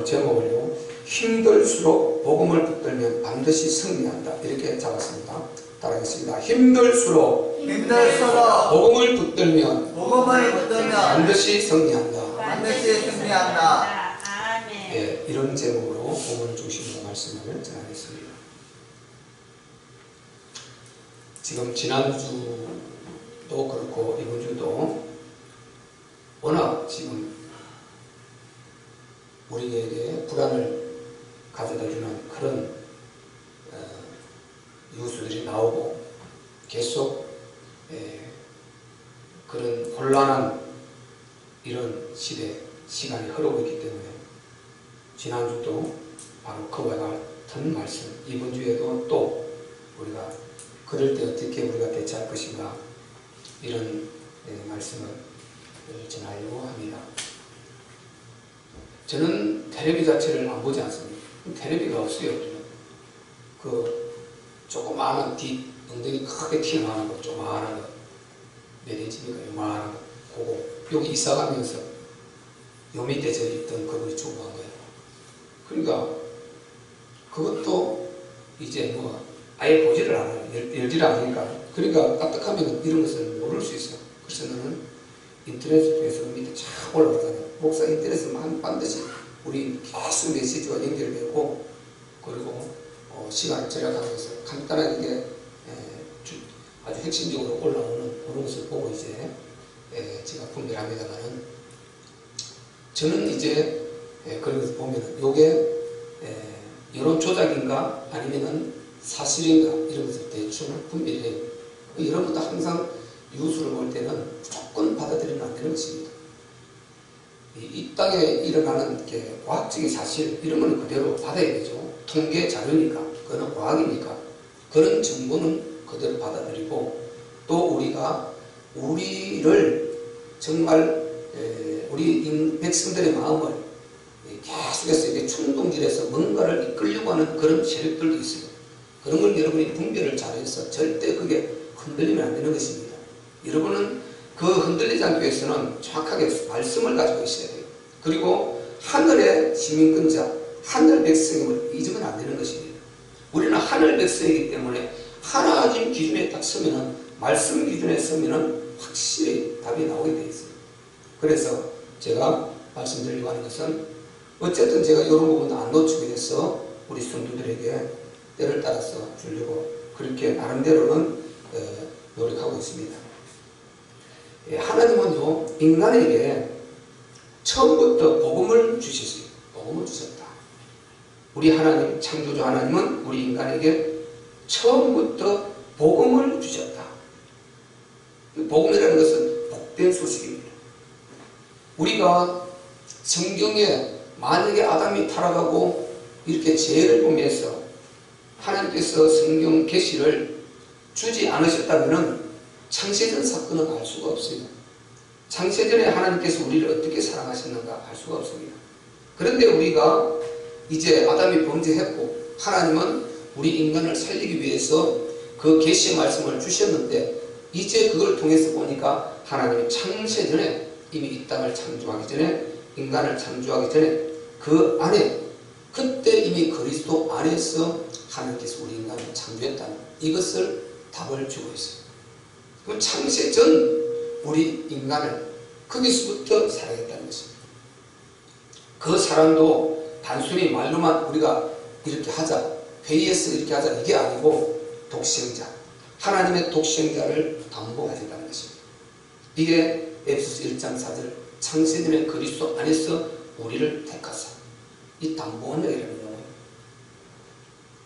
오늘 제목을요, 힘들수록 복음을 붙들면 반드시 승리한다, 이렇게 잡았습니다. 따라하겠습니다. 힘들수록 복음을 붙들면 반드시 승리한다. 아멘. 예, 이런 제목으로 복음을 중심으로 말씀을 전하겠습니다. 지금 지난주도 그렇고 이번 주도 워낙 지금 우리에게 불안을 가져다주는 그런 뉴스들이 나오고 계속 그런 곤란한 이런 시간이 흐르고 있기 때문에 지난주도 바로 그와 같은 말씀, 이번 주에도 또 우리가 그럴 때 어떻게 우리가 대처할 것인가, 이런 말씀을 전하려고 합니다. 저는 텔레비 자체를 안 보지 않습니다. 텔레비가 없어요. 그 조그마한 엉덩이 크게 튀어나오는 거, 조그마한 거, 몇 인치입니까? 요만한 거, 그거 여기 이사가면서 요 밑에 저 있던 그걸 주고 간 거예요. 그러니까 그것도 이제 뭐 아예 보지를 않아요. 열지를 않으니까. 그러니까 까딱하면 이런 것을 모를 수 있어요. 그래서 나는 인터넷을 통해서 밑에 쫙 올라가잖아요. 목사 인터넷은 반드시 우리 계속 메시지와 연결되고, 그리고 시간을 절약하면서 간단하게 아주 핵심적으로 올라오는 그런 것을 보고 이제 제가 분별합니다만은, 저는 이제 그런 것을 보면은 요게 여론 조작인가 아니면은 사실인가 이런 것을 대충 분별해요. 여러분도 항상 뉴스를 볼 때는 무조건 받아들이면 안 되는 것입니다. 이 땅에 일어나는 게 과학적인 사실, 이런 건 그대로 받아야 되죠. 통계 자료니까, 그거는 과학이니까 그런 정보는 그대로 받아들이고, 또 우리가 우리를 정말 우리 백성들의 마음을 계속해서 이렇게 충동질해서 뭔가를 이끌려고 하는 그런 세력들도 있어요. 그런 걸 여러분이 분별을 잘해서 절대 그게 흔들리면 안 되는 것입니다. 여러분은 그 흔들리지 않기 위해서는 정확하게 말씀을 가지고 있어야 돼요. 그리고 하늘의 시민권자, 하늘 백성임을 잊으면 안 되는 것입니다. 우리는 하늘 백성이기 때문에 하나님 기준에 딱 서면은, 말씀 기준에 서면은 확실히 답이 나오게 되어 있어요. 그래서 제가 말씀드리려고 하는 것은, 어쨌든 제가 이런 부분도 안 놓치기 위해서 우리 성도들에게 때를 따라서 주려고 그렇게 나름대로는 노력하고 있습니다. 하나님은요, 인간에게 처음부터 복음을 주셨어요. 복음을 주셨다. 우리 하나님, 창조주 하나님은 우리 인간에게 처음부터 복음을 주셨다. 복음이라는 것은 복된 소식입니다. 우리가 성경에 만약에 아담이 타락하고 이렇게 죄를 보면서 하나님께서 성경 계시를 주지 않으셨다면 창세전 사건은 알 수가 없어요. 창세전에 하나님께서 우리를 어떻게 사랑하셨는가 알 수가 없습니다. 그런데 우리가 이제 아담이 범죄했고, 하나님은 우리 인간을 살리기 위해서 그 계시의 말씀을 주셨는데, 이제 그걸 통해서 보니까 하나님이 창세전에 이미 이 땅을 창조하기 전에, 인간을 창조하기 전에 그 안에, 그때 이미 그리스도 안에서 하나님께서 우리 인간을 창조했다는 이것을 답을 주고 있어요. 그럼 창세전 우리 인간을 거기서부터 사랑했다는 것입니다. 그 사랑도 단순히 말로만 우리가 이렇게 하자, 회의에서 이렇게 하자, 이게 아니고 독생자, 하나님의 독생자를 담보하신다는 것입니다. 이게 에베소서 1장 4절, 창세전의 그리스도 안에서 우리를 택하사, 이 담보원약이라는 용어예요.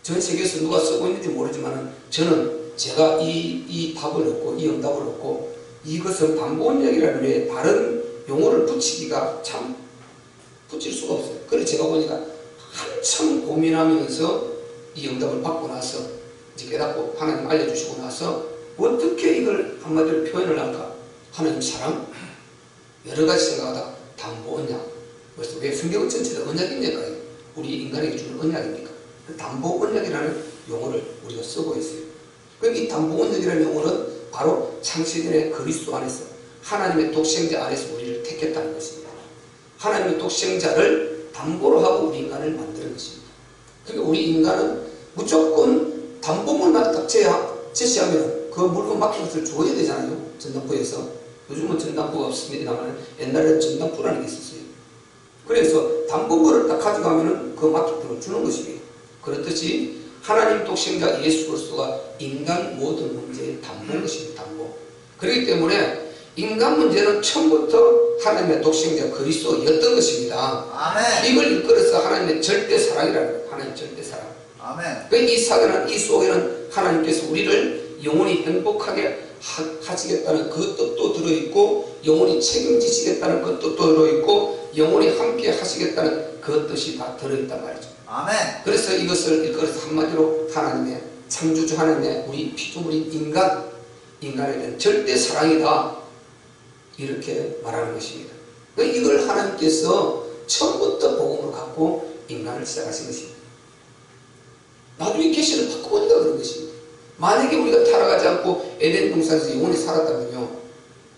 전 세계에서 누가 쓰고 있는지 모르지만 저는 제가 이 답을 얻고 이 응답을 얻고, 이것은 담보원약이라는 왜 다른 용어를 붙이기가 참 붙일 수가 없어요. 그래서 제가 보니까 한참 고민하면서 이 응답을 받고 나서 이제 깨닫고 하나님 알려주시고 나서 어떻게 이걸 한마디로 표현을 할까? 하나님 사랑? 여러 가지 생각하다 담보 언약. 그래서 왜 성경 전체가 언약입니까? 우리 인간에게 주는 언약입니까? 담보 언약이라는 용어를 우리가 쓰고 있어요. 그럼 이 담보 언약이라는 용어는 바로 창세전의 그리스도 안에서 하나님의 독생자 안에서 우리를 택했다는 것입니다. 하나님의 독생자를 담보로 하고 우리 인간을 만드는 것입니다. 그러니까 우리 인간은 무조건 담보물만 딱 제시하면 그 물건 맡긴 것을 줘야 되잖아요. 전당포에서. 요즘은 전당포가 없습니다만 옛날에는 전당포라는 게 있었어요. 그래서 담보물을 딱 가져가면 그 맡긴 걸 주는 것입니다. 그렇듯이 하나님 독생자 예수 그리스도가 인간 모든 문제의 담보인 것입니다. 담보. 그렇기 때문에 인간 문제는 처음부터 하나님의 독생자 그리스도였던 것입니다. 아멘. 이걸 이끌어서 하나님의 절대 사랑이라는 거예요. 하나님의 절대 사랑. 아멘. 이 사랑은, 이 속에는 하나님께서 우리를 영원히 행복하게 하시겠다는 그 뜻도 들어있고, 영원히 책임지시겠다는 그 뜻도 들어있고, 영원히 함께 하시겠다는 그 뜻이 다 들어있단 말이죠. 아멘. 그래서 이것을 이끌어서 한마디로 하나님의 창조주 하나님의 우리 피조물인 인간에 대한 절대 사랑이다, 이렇게 말하는 것입니다. 이걸 하나님께서 처음부터 복음으로 갖고 인간을 시작하신 것입니다. 나중에 계시를 바꿔본다 그런 것입니다. 만약에 우리가 타락하지 않고 에덴 동산에서 영원히 살았다면요,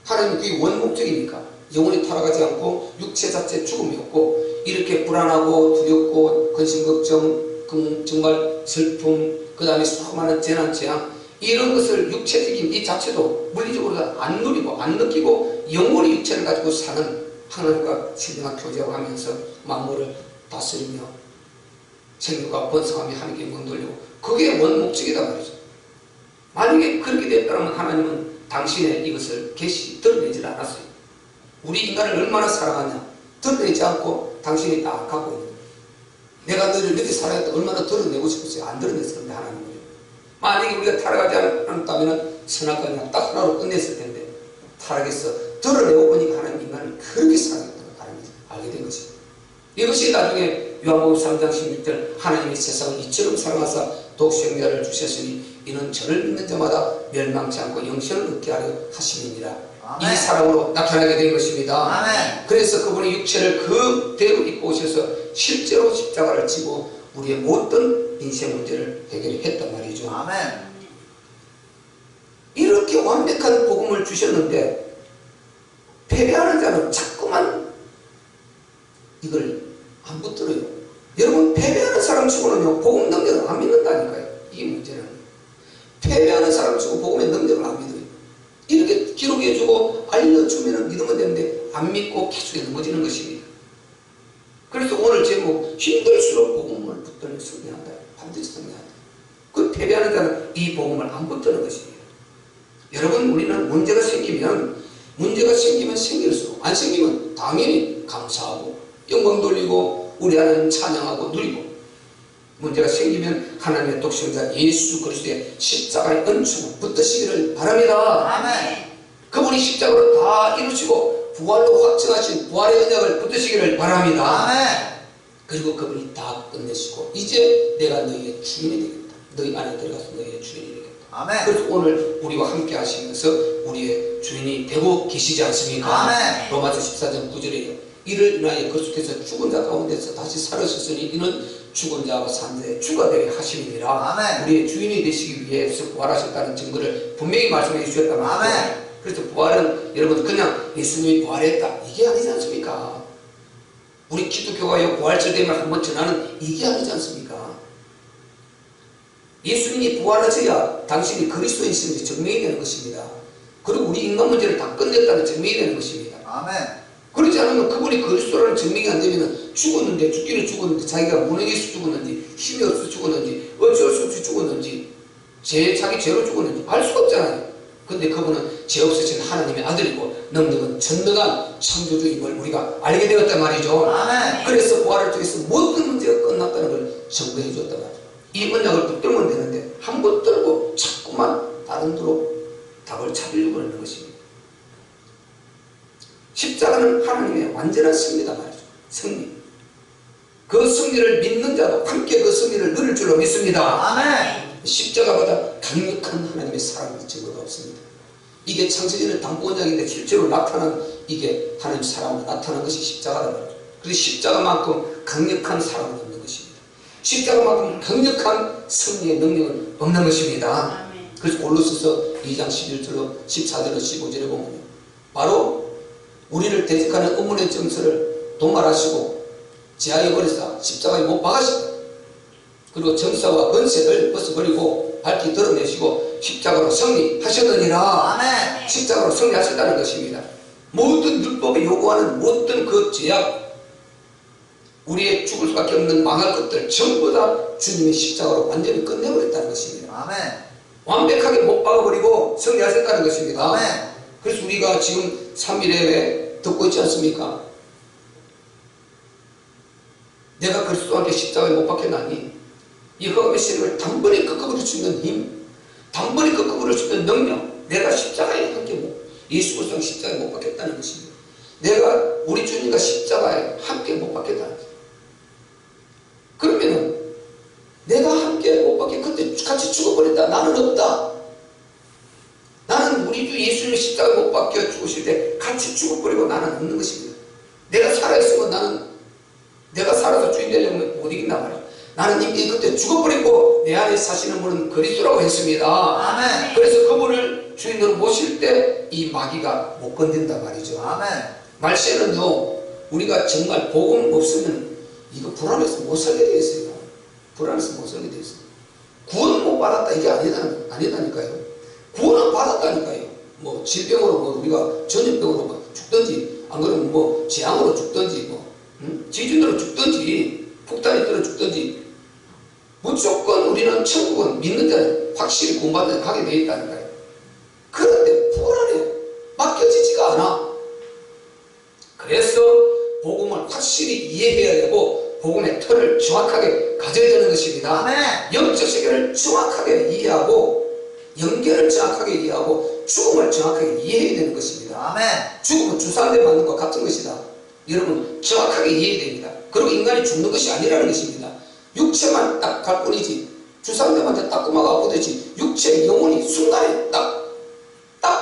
하나님 그게 원 목적이니까 영원히 타락하지 않고 육체 자체 죽음이 없고, 이렇게 불안하고 두렵고 근심걱정, 정말 슬픔, 그 다음에 수많은 재난 재앙, 이런 것을 육체적인 이 자체도 물리적으로 안 누리고 안 느끼고 영원히 육체를 가지고 사는 하나님과 신령한 교제하고 하면서 만물을 다스리며 생육과 번성하며 하나님께 영광 돌리고, 그게 원 목적이다 말이죠. 만약에 그렇게 됐다면 하나님은 당신의 이것을 드러내지 않았어요. 우리 인간을 얼마나 사랑하냐, 드러내지 않고 당신이 다 갖고 있는 거예요. 내가 너를 이렇게 사랑했다 얼마나 드러내고 싶었어요. 안 드러냈을 텐데 하나님은. 만약에 우리가 타락하지 않았다면 선악과는 딱 하나로 끝냈을 텐데, 타락해서 드러내고 보니까 하나님 인간을 그렇게 사랑했다는 걸 알게 된 것입니다. 이것이 나중에 요한복음 3장 16절 하나님이 세상을 이처럼 사랑하사 독생자를 주셨으니 이는 저를 믿는 자마다 멸망치 않고 영생을 얻게 하려 하심이니라. 이 사랑으로 나타나게 된 것입니다. 아멘. 그래서 그분이 육체를 그대로 입고 오셔서 실제로 십자가를 지고 우리의 모든 인생 문제를 해결했단 말이죠. 아멘. 이렇게 완벽한 복음을 주셨는데 패배하는 자는 자꾸만 이걸 안 붙들어요. 여러분, 패배하는 사람 치고는요 복음 능력을 안 믿는다니까요. 이게 문제는. 패배하는 사람 치고 복음의 능력을 안 믿어요. 이렇게 기록해주고 알려주면 믿으면 되는데 안 믿고 계속 넘어지는 것입니다. 그래서 오늘 제목, 힘들수록 복음을 붙들며 승리한다. 반드시 승리한다. 그 패배하는 자는 이 복음을 안 붙드는 것입니다. 여러분, 우리는 문제가 생기면 생길수록, 안 생기면 당연히 감사하고 영광 돌리고 우리 하나님 찬양하고 누리고, 문제가 생기면 하나님의 독생자 예수 그리스도의 십자가의 은총을 붙드시기를 바랍니다. 아멘. 그분이 십자가로 다 이루시고 부활로 확증하신 부활의 언약을 붙드시기를 바랍니다. 아멘. 그리고 그분이 다 끝내시고 이제 내가 너희의 주인이 되겠다. 너희 안에 들어가서 너희의 주인이 되겠다. 아멘. 그래서 오늘 우리와 함께 하시면서 우리의 주인이 되고 계시지 않습니까? 아멘. 로마서 14장 9절에요. 이를 인하여 그리스도께서 죽은 자 가운데서 다시 살으셨으니 이는 죽은 자와 산 자의 주가 되게 하심이니라. 아멘. 우리의 주인이 되시기 위해서 부활하셨다는 증거를 분명히 말씀해 주셨단 말이죠. 아멘. 그래서 부활은 여러분 그냥 예수님이 부활했다 이게 아니지 않습니까? 우리 기독교가 부활절 되면 한번 전하는 이게 아니지 않습니까? 예수님이 부활하셔야 당신이 그리스도인이신지 증명이 되는 것입니다. 그리고 우리 인간 문제를 다 끝냈다는 증명이 되는 것입니다. 아멘. 그렇지 않으면 그분이 그리스도라는 증명이 안 되면 죽었는데, 죽기는 죽었는데 자기가 무능해서 죽었는지 힘이 없어서 죽었는지 어쩔 수 없이 죽었는지 자기 죄로 죽었는지 알 수가 없잖아요. 근데 그분은 죄 없으신 하나님의 아들이고 능력은 전능한 창조주임을 우리가 알게 되었단 말이죠. 아멘. 그래서 부활을 통해서 모든 문제가 끝났다는 걸 증거해 주었단 말이죠. 이 언약을 붙들면 되는데 한 번 들고 자꾸만 다른 데로 답을 찾으려고 하는 것입니다. 십자가는 하나님의 완전한 승리다 말이죠. 승리. 그 승리를 믿는 자도 함께 그 승리를 누릴 줄로 믿습니다. 아멘. 십자가보다 강력한 하나님의 사랑의 증거가 없습니다. 이게 창세전의 담보언약인데 실제로 나타난 이게 하나님 사랑으로 나타난 것이 십자가다 말이죠. 그래서 십자가만큼 강력한 사랑은 없는 것입니다. 십자가만큼 강력한 승리의 능력은 없는 것입니다. 그래서 골로새서 2장 11절로 14절로 15절에 보면 바로 우리를 대적하는 음문의 정서를 도말하시고 지하에 버리사 십자가에 못 박으셨다. 그리고 정사와 권세를 벗어버리고 밝히 드러내시고 십자가로 승리하셨느니라. 아멘. 십자가로 승리하셨다는 것입니다. 모든 율법이 요구하는 모든 그 죄악, 우리의 죽을 수밖에 없는 망할 것들 전부 다 주님의 십자가로 완전히 끝내버렸다는 것입니다. 아멘. 완벽하게 못 박아버리고 승리하셨다는 것입니다. 아멘. 그래서 우리가 지금 3일에 듣고 있지 않습니까? 내가 그리스도와 함께 십자가에 못 박혔나니 이 흑암의 세력을 단번에 꺾어버릴 수 있는 힘, 단번에 꺾어버릴 수 있는 능력, 내가 십자가에 함께 예수 그리스도와 십자가에 못 박혔다는 것입니다. 내가 우리 주님과 십자가에 함께 못 박혔다는 것입니다. 그러면은 내가 함께 못 박혀 그때 같이 죽어버린다. 나는 없다. 나는 우리 주 예수님의 십자가에 못 박혀 죽으실 때 같이 죽어버리고 나는 없는 것입니다. 내가 살아있으면 나는 내가 살아서 주인 되려면 못 이긴단 말이야. 나는 이미 그때 죽어버리고 내 안에 사시는 분은 그리스도라고 했습니다. 아멘. 그래서 그분을 주인으로 모실 때 이 마귀가 못 건든단 말이죠. 아멘. 말세는요, 우리가 정말 복음 없으면 이거 불안해서 못 살게 되어 있어요. 불안해서 못 살게 되어 있어요. 구원 못 받았다 이게 아니다니까요. 구원은 받았다니까요. 뭐 질병으로 뭐 우리가 전염병으로 뭐 죽든지, 안 그러면 뭐 재앙으로 죽든지, 뭐 지진으로 죽든지, 폭탄이 떨어 죽든지, 무조건 우리는 천국은 믿는 자는 확실히 구원받는 데 가게 되어 있다니까요. 그런데 불안해. 맡겨지지가 않아. 그래서 복음을 확실히 이해해야 되고 복음의 틀을 정확하게 가져야 되는 것입니다. 아멘. 영적 세계를 정확하게 이해하고 연결을 정확하게 이해하고 죽음을 정확하게 이해해야 되는 것입니다. 아멘. 죽음은 주사한대 맞는 것 같은 것이다. 여러분 정확하게 이해해야 됩니다. 그리고 인간이 죽는 것이 아니라는 것입니다. 육체만 딱 갈 뿐이지 주사한대 딱 꼬마가 아프듯이 육체의 영혼이 순간에 딱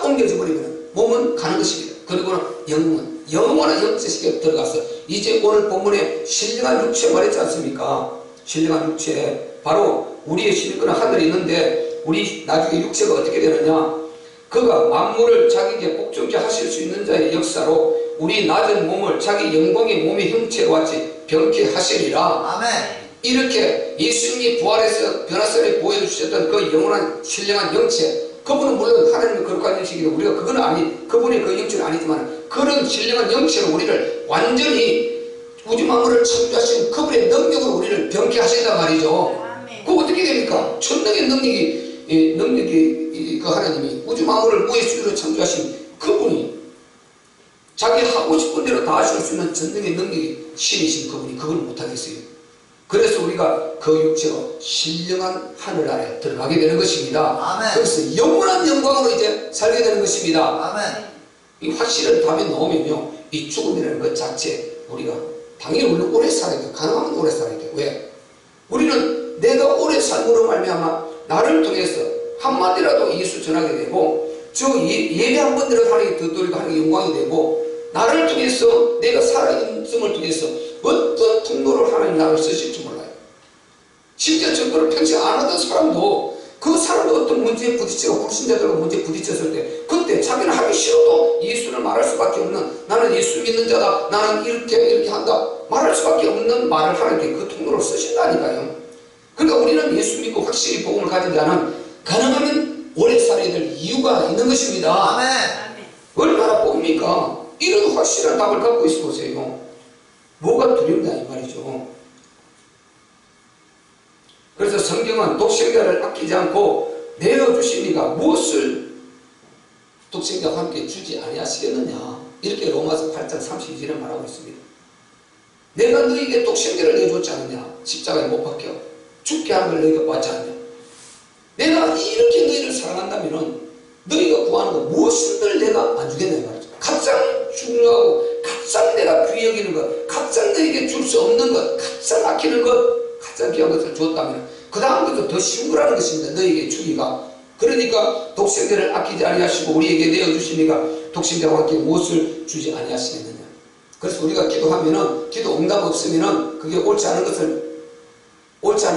옮겨져 버리면 몸은 가는 것입니다. 그리고는 영원한 영적 세계에 들어가서 이제 오늘 본문에 신령한 육체 말했지 않습니까? 신령한 육체, 바로 우리의 신령한 하늘이 있는데 우리 나중에 육체가 어떻게 되느냐? 그가 만물을 자기에게 복종케 하실 수 있는 자의 역사로 우리 낮은 몸을 자기 영광의 몸의 형체와 같이 병케 하시리라. 아멘. 이렇게 예수님이 부활해서 변화선에 보여주셨던 그 영원한 신령한 영체, 그분은 물론 하나님의 거룩한 영체이기도 우리가 그건 그분의 그 영체는 아니지만 그런 신령한 영체로 우리를 완전히 우주 만물을 창조하신 그분의 능력으로 우리를 병케 하신단 말이죠. 그거 어떻게 됩니까? 천능의 능력이 그 하나님이 우주 만물을 무의 수위로 창조하신 그분이 자기 하고 싶은 대로 다 하실 수 있는 전능의 능력이 신이신 그분이 그걸 못하겠어요. 그래서 우리가 그 육체로 신령한 하늘 아래 들어가게 되는 것입니다. 아멘. 그래서 영원한 영광으로 이제 살게 되는 것입니다. 아멘. 이 확실한 답이 나오면요, 이 죽음이라는 것 자체 우리가 당연히 우리는 오래 살아야 돼요. 가능하면 오래 살아야 돼요. 왜? 우리는 내가 오래 삶으로 말미암아 나를 통해서 한마디라도 예수 전하게 되고 저 예배 한 번이라도 하는 게 덧돌이고 하는 게 영광이 되고 나를 통해서 내가 살아있음을 통해서 어떤 통로를 하나님 나를 쓰실지 몰라요. 심지어 정도를 평생 안 하던 사람도 그 사람도 어떤 문제에 부딪히고 불신자들과 문제에 부딪혔을 때 그때 자기는 하기 싫어도 예수를 말할 수밖에 없는, 나는 예수 믿는 자다, 나는 이렇게 한다 말할 수밖에 없는 말을 하나님께 그 통로를 쓰신다니까요. 그러니까 우리는 예수 믿고 확실히 복음을 가진 자는 가능하면 오래 살아야 될 이유가 있는 것입니다. 아멘. 얼마나 복입니까? 이런 확실한 답을 갖고 있어 보세요. 뭐가 두렵냐 이 말이죠. 그래서 성경은 독생자를 아끼지 않고 내어주시니가 무엇을 독생자와 함께 주지 아니하시겠느냐, 이렇게 로마서 8장 32절에 말하고 있습니다. 내가 너에게 독생자를 내줬지 않느냐, 십자가에 못 박혀 죽게 한 걸 너희가 받지 않느냐, 내가 이렇게 너희를 사랑한다면 너희가 구하는 거 무엇을 내가 안 주겠냐 이 말이죠. 가장 중요하고 가장 내가 귀히 여기는 것, 가장 너에게 줄 수 없는 것, 가장 아끼는 것, 가장 귀한 것을 주었다면 그 다음 것도 더 쉬운 거라는 것입니다. 너에게 주기가. 그러니까 독생자를 아끼지 아니하시고 우리에게 내어주시니까 독생자와 함께 무엇을 주지 아니하시겠느냐. 그래서 우리가 기도하면은 기도 응답 없으면은 그게 옳지 않은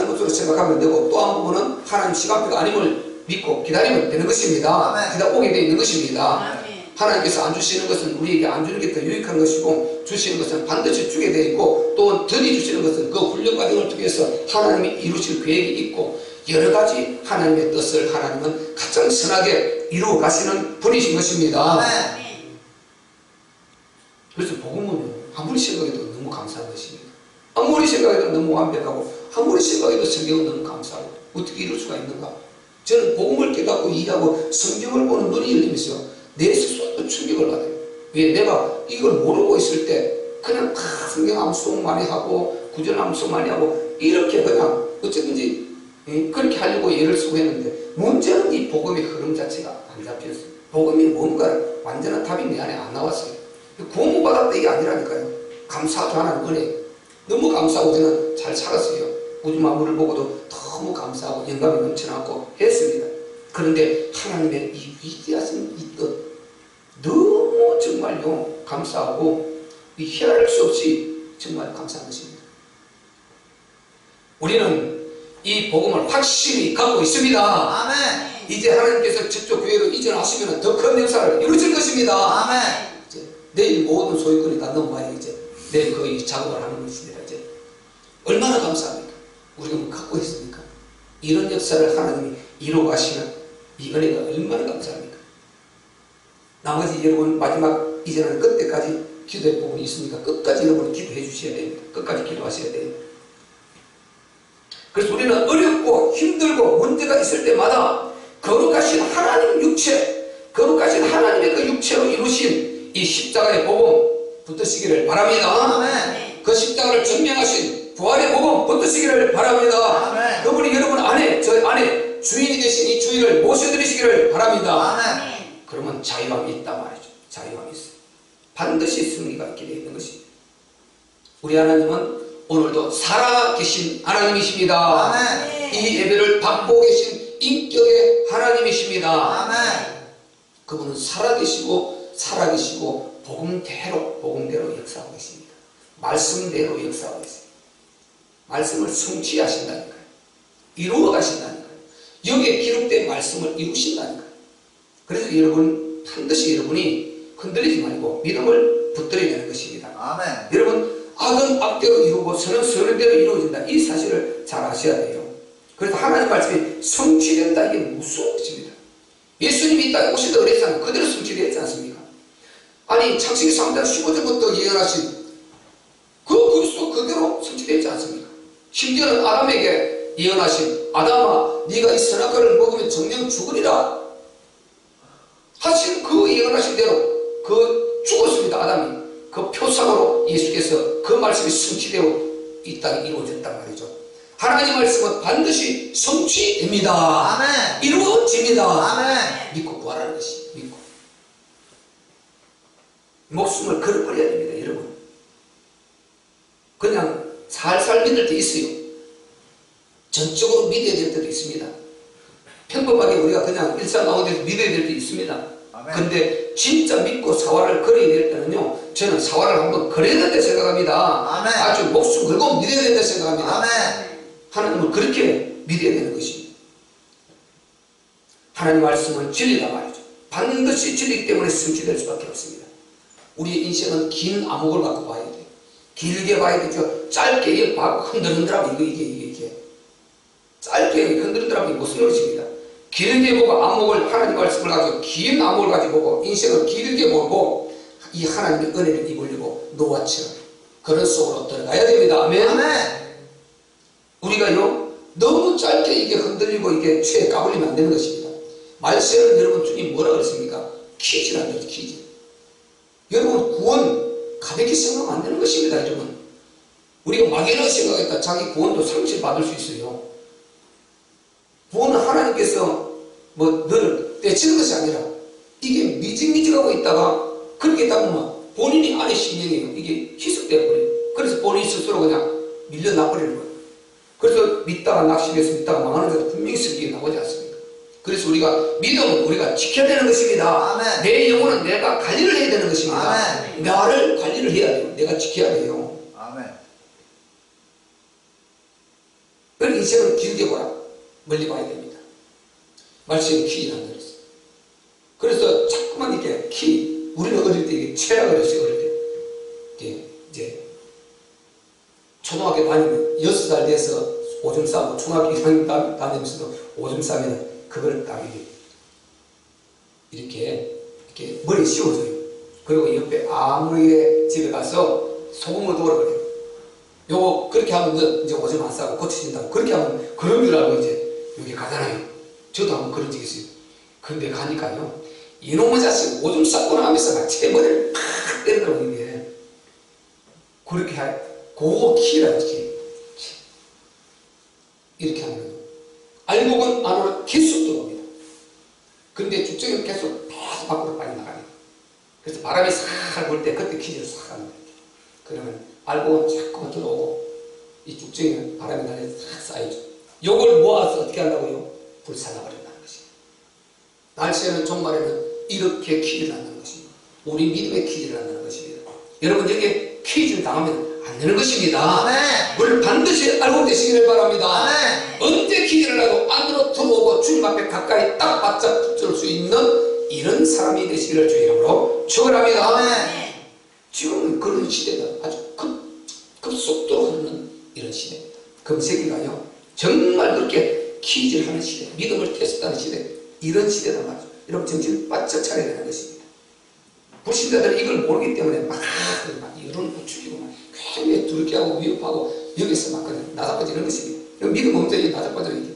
것으로 생각하면 되고, 또 한 부분은 하나님 시간표가 아님을 믿고 기다리면 되는 것입니다. 기다 오게 되어 있는 것입니다. 하나님께서 안 주시는 것은 우리에게 안 주는 게 더 유익한 것이고, 주시는 것은 반드시 주게 되어 있고, 또 더디 주시는 것은 그 훈련 과정을 통해서 하나님이 이루실 계획이 있고, 여러 가지 하나님의 뜻을 하나님은 가장 선하게 이루어 가시는 분이신 것입니다. 그래서 복음은 아무리 생각해도 너무 감사한 것입니다. 아무리 생각해도 너무 완벽하고, 아무리 생각해도 성경은 너무 감사하고, 어떻게 이룰 수가 있는가? 저는 복음을 깨닫고 이해하고 성경을 보는 눈이 열리면서 내 스스로도 충격을 받아요. 왜? 내가 이걸 모르고 있을 때 그냥 다 성경 암송 많이 하고 구절 암송 많이 하고 이렇게 그냥 어쨌든지 그렇게 하려고 애를 쓰고 했는데, 문제는 이 복음의 흐름 자체가 안 잡혔어요. 복음이 뭔가 완전한 답이 내 안에 안 나왔어요. 구원받았다 이게 아니라니까요. 감사하죠. 하나님 은혜 너무 감사하고 저는 잘 살았어요. 우주 만물을 보고도 너무 감사하고 영감이 넘쳐나고 했습니다. 그런데 하나님의 이 위대하신 이 뜻 너무 정말요 감사하고 헤아릴 수 없이 정말 감사한 것입니다. 우리는 이 복음을 확실히 갖고 있습니다. 아멘. 이제 하나님께서 저쪽 교회로 이전하시면 더 큰 역사를 이루실 것입니다. 아멘. 이제 내일 모든 소유권이 다 넘어와야 이제 내일 거의 작업을 하는 것입니다. 이제 얼마나 감사합니까? 우리가 뭐 갖고 있습니까? 이런 역사를 하나님이 이루어 가시는 이 은혜가 얼마나 감사합니까? 나머지 여러분 마지막 이제는 끝때까지 기도의 부분이 있으니까 끝까지 여러분 기도해 주셔야 됩니다. 끝까지 기도하셔야 돼요. 그래서 우리는 어렵고 힘들고 문제가 있을 때마다 거룩하신 하나님 육체, 거룩하신 하나님의 그 육체로 이루신 이 십자가의 복음 붙드시기를 바랍니다. 아멘. 그 십자가를 증명하신 부활의 복음 붙드시기를 바랍니다. 아멘. 그분이 여러분 안에, 저 안에 주인이 되신 이 주인을 모셔드리시기를 바랍니다. 아멘. 그러면 자유함이 있단 말이죠. 자유함이 있어요. 반드시 승리가 있게 되어 있는 것입니다. 우리 하나님은 오늘도 살아계신 하나님이십니다. 아멘. 이 예배를 받고 계신 인격의 하나님이십니다. 아멘. 그분은 살아계시고 복음대로 역사하고 계십니다. 말씀대로 역사하고 계십니다. 말씀을 성취하신다니까요. 이루어 가신다니까요. 여기에 기록된 말씀을 이루신다니까요. 그래서 여러분 반드시 여러분이 흔들리지 말고 믿음을 붙들어야 되는 것입니다. 아멘. 여러분 악은 악대로 이루고 선은 선대로 이루어진다. 이 사실을 잘 아셔야 돼요. 그래서 하나님 말씀이 성취된다. 이게 무서운 것입니다. 예수님이 이 땅에 오시다 그랬잖아요. 그대로 성취되었지 않습니까? 아니 창세기 3장 15절부터 예언하신 그 그리스도 그대로 성취되었지 않습니까? 심지어는 아담에게 예언하신 아담아 네가 이 선악과를 먹으면 정령 죽으리라 하신 그 예언하신 대로 그 죽었습니다. 아담이. 그 표상으로 예수께서 그 말씀이 성취되어 이 땅에 이루어졌단 말이죠. 하나님 말씀은 반드시 성취됩니다. 아멘. 이루어집니다. 아멘. 믿고 구하라는 것이 믿고 목숨을 걸어버려야 됩니다. 여러분 그냥 살살 믿을 때 있어요. 전적으로 믿어야 될 때도 있습니다. 평범하게 우리가 그냥 일상 가운데서 믿어야 될 때 있습니다. 근데 진짜 믿고 사활을 걸어야 될 때는요, 저는 사활을 한번 걸어야 된다 생각합니다. 아멘. 아주 목숨 걸고 믿어야 된다 생각합니다. 아멘. 하나님을 그렇게 믿어야 되는 것입니다. 하나님 말씀은 진리다 말이죠. 반드시 진리이기 때문에 성취될 수밖에 없습니다. 우리의 인생은 긴 암흑을 갖고 봐야 돼요. 길게 봐야 되죠. 짧게 이게 흔들흔들하고 이게 짧게 흔들흔들하고 무슨 것입니다. 길게 보고 암흑을 하나님 말씀을 가지고 긴 암흑을 가지고 보고 인생을 길게 보고 이 하나님의 은혜를 입으려고 노아처럼 그런 속으로 들어가야 됩니다. 아멘. 아멘. 우리가요 너무 짧게 이게 흔들리고 이게 최에 까불리면 안 되는 것입니다. 말세는 여러분 주님 뭐라 그랬습니까? 퀴즈라는 거죠. 퀴즈. 여러분 구원 가볍게 생각하면 안 되는 것입니다. 여러분 우리가 막연하게 생각했다 자기 구원도 상실받을 수 있어요. 구원은 하나님께서 뭐 너를 떼치는 것이 아니라 이게 미직미직하고 있다가 그렇게 있다 보면 본인이 안에 심령이에요. 이게 희석되어 버려요. 그래서 본인 스스로 그냥 밀려나버리는 거예요. 그래서 믿다가 낙심해서 믿다가 망하는 것도 분명히 성경에 나오지 않습니까? 그래서 우리가 믿음은 우리가 지켜야 되는 것입니다. 아멘. 내 영혼은 내가 관리를 해야 되는 것입니다. 아멘. 나를 관리를 해야 돼요. 내가 지켜야 돼요. 아멘. 그런 인생은 길게 보라. 멀리 봐야 됩니다. 말씀이 키 한다 그랬어요. 그래서 자꾸만 이렇게 키 우리는 어릴 때 이게 최악을 했어요. 어릴 때 이제 초등학교 다니면 6살 돼서 오줌 싸고 중학교 1학년 다니면서도 오줌 싸면 그걸 딱 이렇게 머리에 씌워줘요. 그리고 옆에 아무의 집에 가서 소금을 도우라 그래요. 요거 그렇게 하면 이제 오줌 안 싸고 고쳐진다고. 그렇게 하면 그런 줄 알고 이제 여기 가잖아요. 저도 한번 그런 적이 있어요. 근데 가니까요, 이놈의 자식 오줌 싸고 나면서 막 제 머리를 팍 때리더라고요. 이게 그렇게 그거 키라고 키. 이렇게 하면 알고 보면 안으로 계속 들어옵니다. 근데 죽정이는 계속 밖으로 빨리 나가요. 그래서 바람이 싹 불 때 그때 키즈를 싹 합니다. 그러면 알고 보면 자꾸 들어오고 이 죽정이는 바람이 날려 싹 쌓이죠. 요걸 모아서 어떻게 한다고요? 불살라버린다는 것입니다. 날씨에는 종말에는 이렇게 키즈를 한다는 것입니다. 우리 믿음의 키즈를 한다는 것입니다. 여러분 여기에 키즈를 당하면 안 되는 것입니다. 그걸 반드시 알고 계시기를 바랍니다. 언제 기회를 하고 안으로 들어오고 주님 앞에 가까이 딱 바짝 붙을 수 있는 이런 사람이 되시기를 주의 이름으로 축원합니다. 지금은 그런 시대가 아주 급속도로 흐르는 이런 시대입니다. 금세기가요 정말 그렇게 퀴즈를 하는 시대, 믿음을 테스트하는 시대, 이런 시대다 말이죠. 여러분 정신을 바짝 차려야 되는 것입니다. 불신자들은 이걸 모르기 때문에 막 여론을 부추기고 막 굉장히 두렵게하고 위협하고 여기서 막 나자빠지는 것입니다. 믿음 없는 나자빠지는 게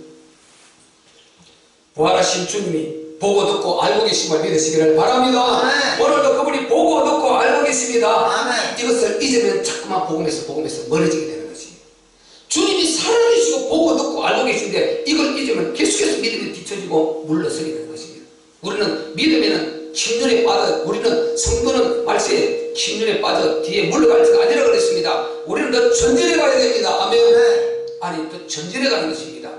부활하신 주님이 보고 듣고 알고 계심을 믿으시기를 바랍니다. 오늘도 그분이 보고 듣고 알고 계십니다. 이것을 잊으면 자꾸만 복음에서 멀어지게 되는 것입니다. 주님이 살아계시고 보고 듣고 알고 계신데 이걸 잊으면 계속해서 믿음이 뒤처지고 물러서게 되는 것입니다. 우리는 믿음에는 침륜에 빠져, 우리는 성도는 말세에 침륜에 빠져 뒤에 물러갈지가 아니라 그랬습니다. 우리는 더 전진해 가야 됩니다. 아멘. 아니 더 전진해 가는 것입니다.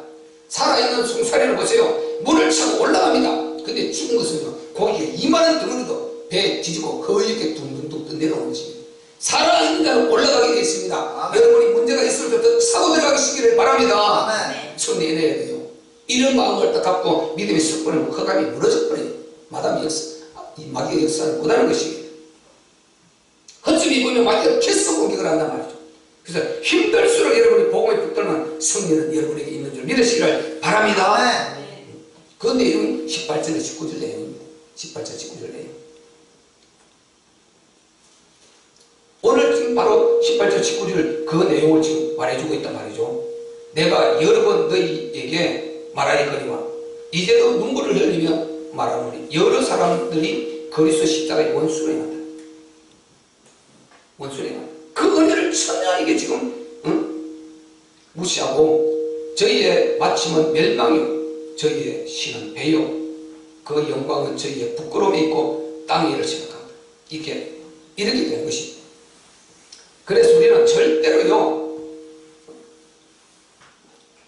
살아있는 송사리를 보세요. 물을 차고 올라갑니다. 근데 죽은 것은요, 고기가 이만한 덩어리도 배에 뒤지고 거의 이렇게 둥둥둥 내려오는 것입니다. 살아있는 자는 올라가게 되어 있습니다. 여러분이 문제가 있을 때부터 사고 들어가시기를 바랍니다. 손내내야 돼요. 이런 마음을 딱 갖고 믿음이 썩 버리면 허감이 무너져 버려요. 마담이 이 마귀의 역사를 못하는 것입니다. 헛점이 보면 마귀가 계속 공격을 한단 말이죠. 그래서 힘들수록 여러분이 복음에 붙들면 승리는 여러분에게 있는 줄 믿으시기를 바랍니다. 그 내용은 18절에 19절 내용입니다. 18절 19절 내용. 오늘 지금 바로 18절 19절 그 내용을 지금 말해주고 있단 말이죠. 내가 여러 번 너희에게 말하였거니와 이제도 눈물을 흘리며 말하노니 여러 사람들이 그리스도 십자가의 원수로 행한다. 원수로 행한다. 그 은혜를 천년이게 지금 무시하고 저희의 마침은 멸망이요 저희의 신은 배요 그 영광은 저희의 부끄러움에 있고 땅의 일을 생각합니다. 이렇게 되는 것입니다. 그래서 우리는 절대로요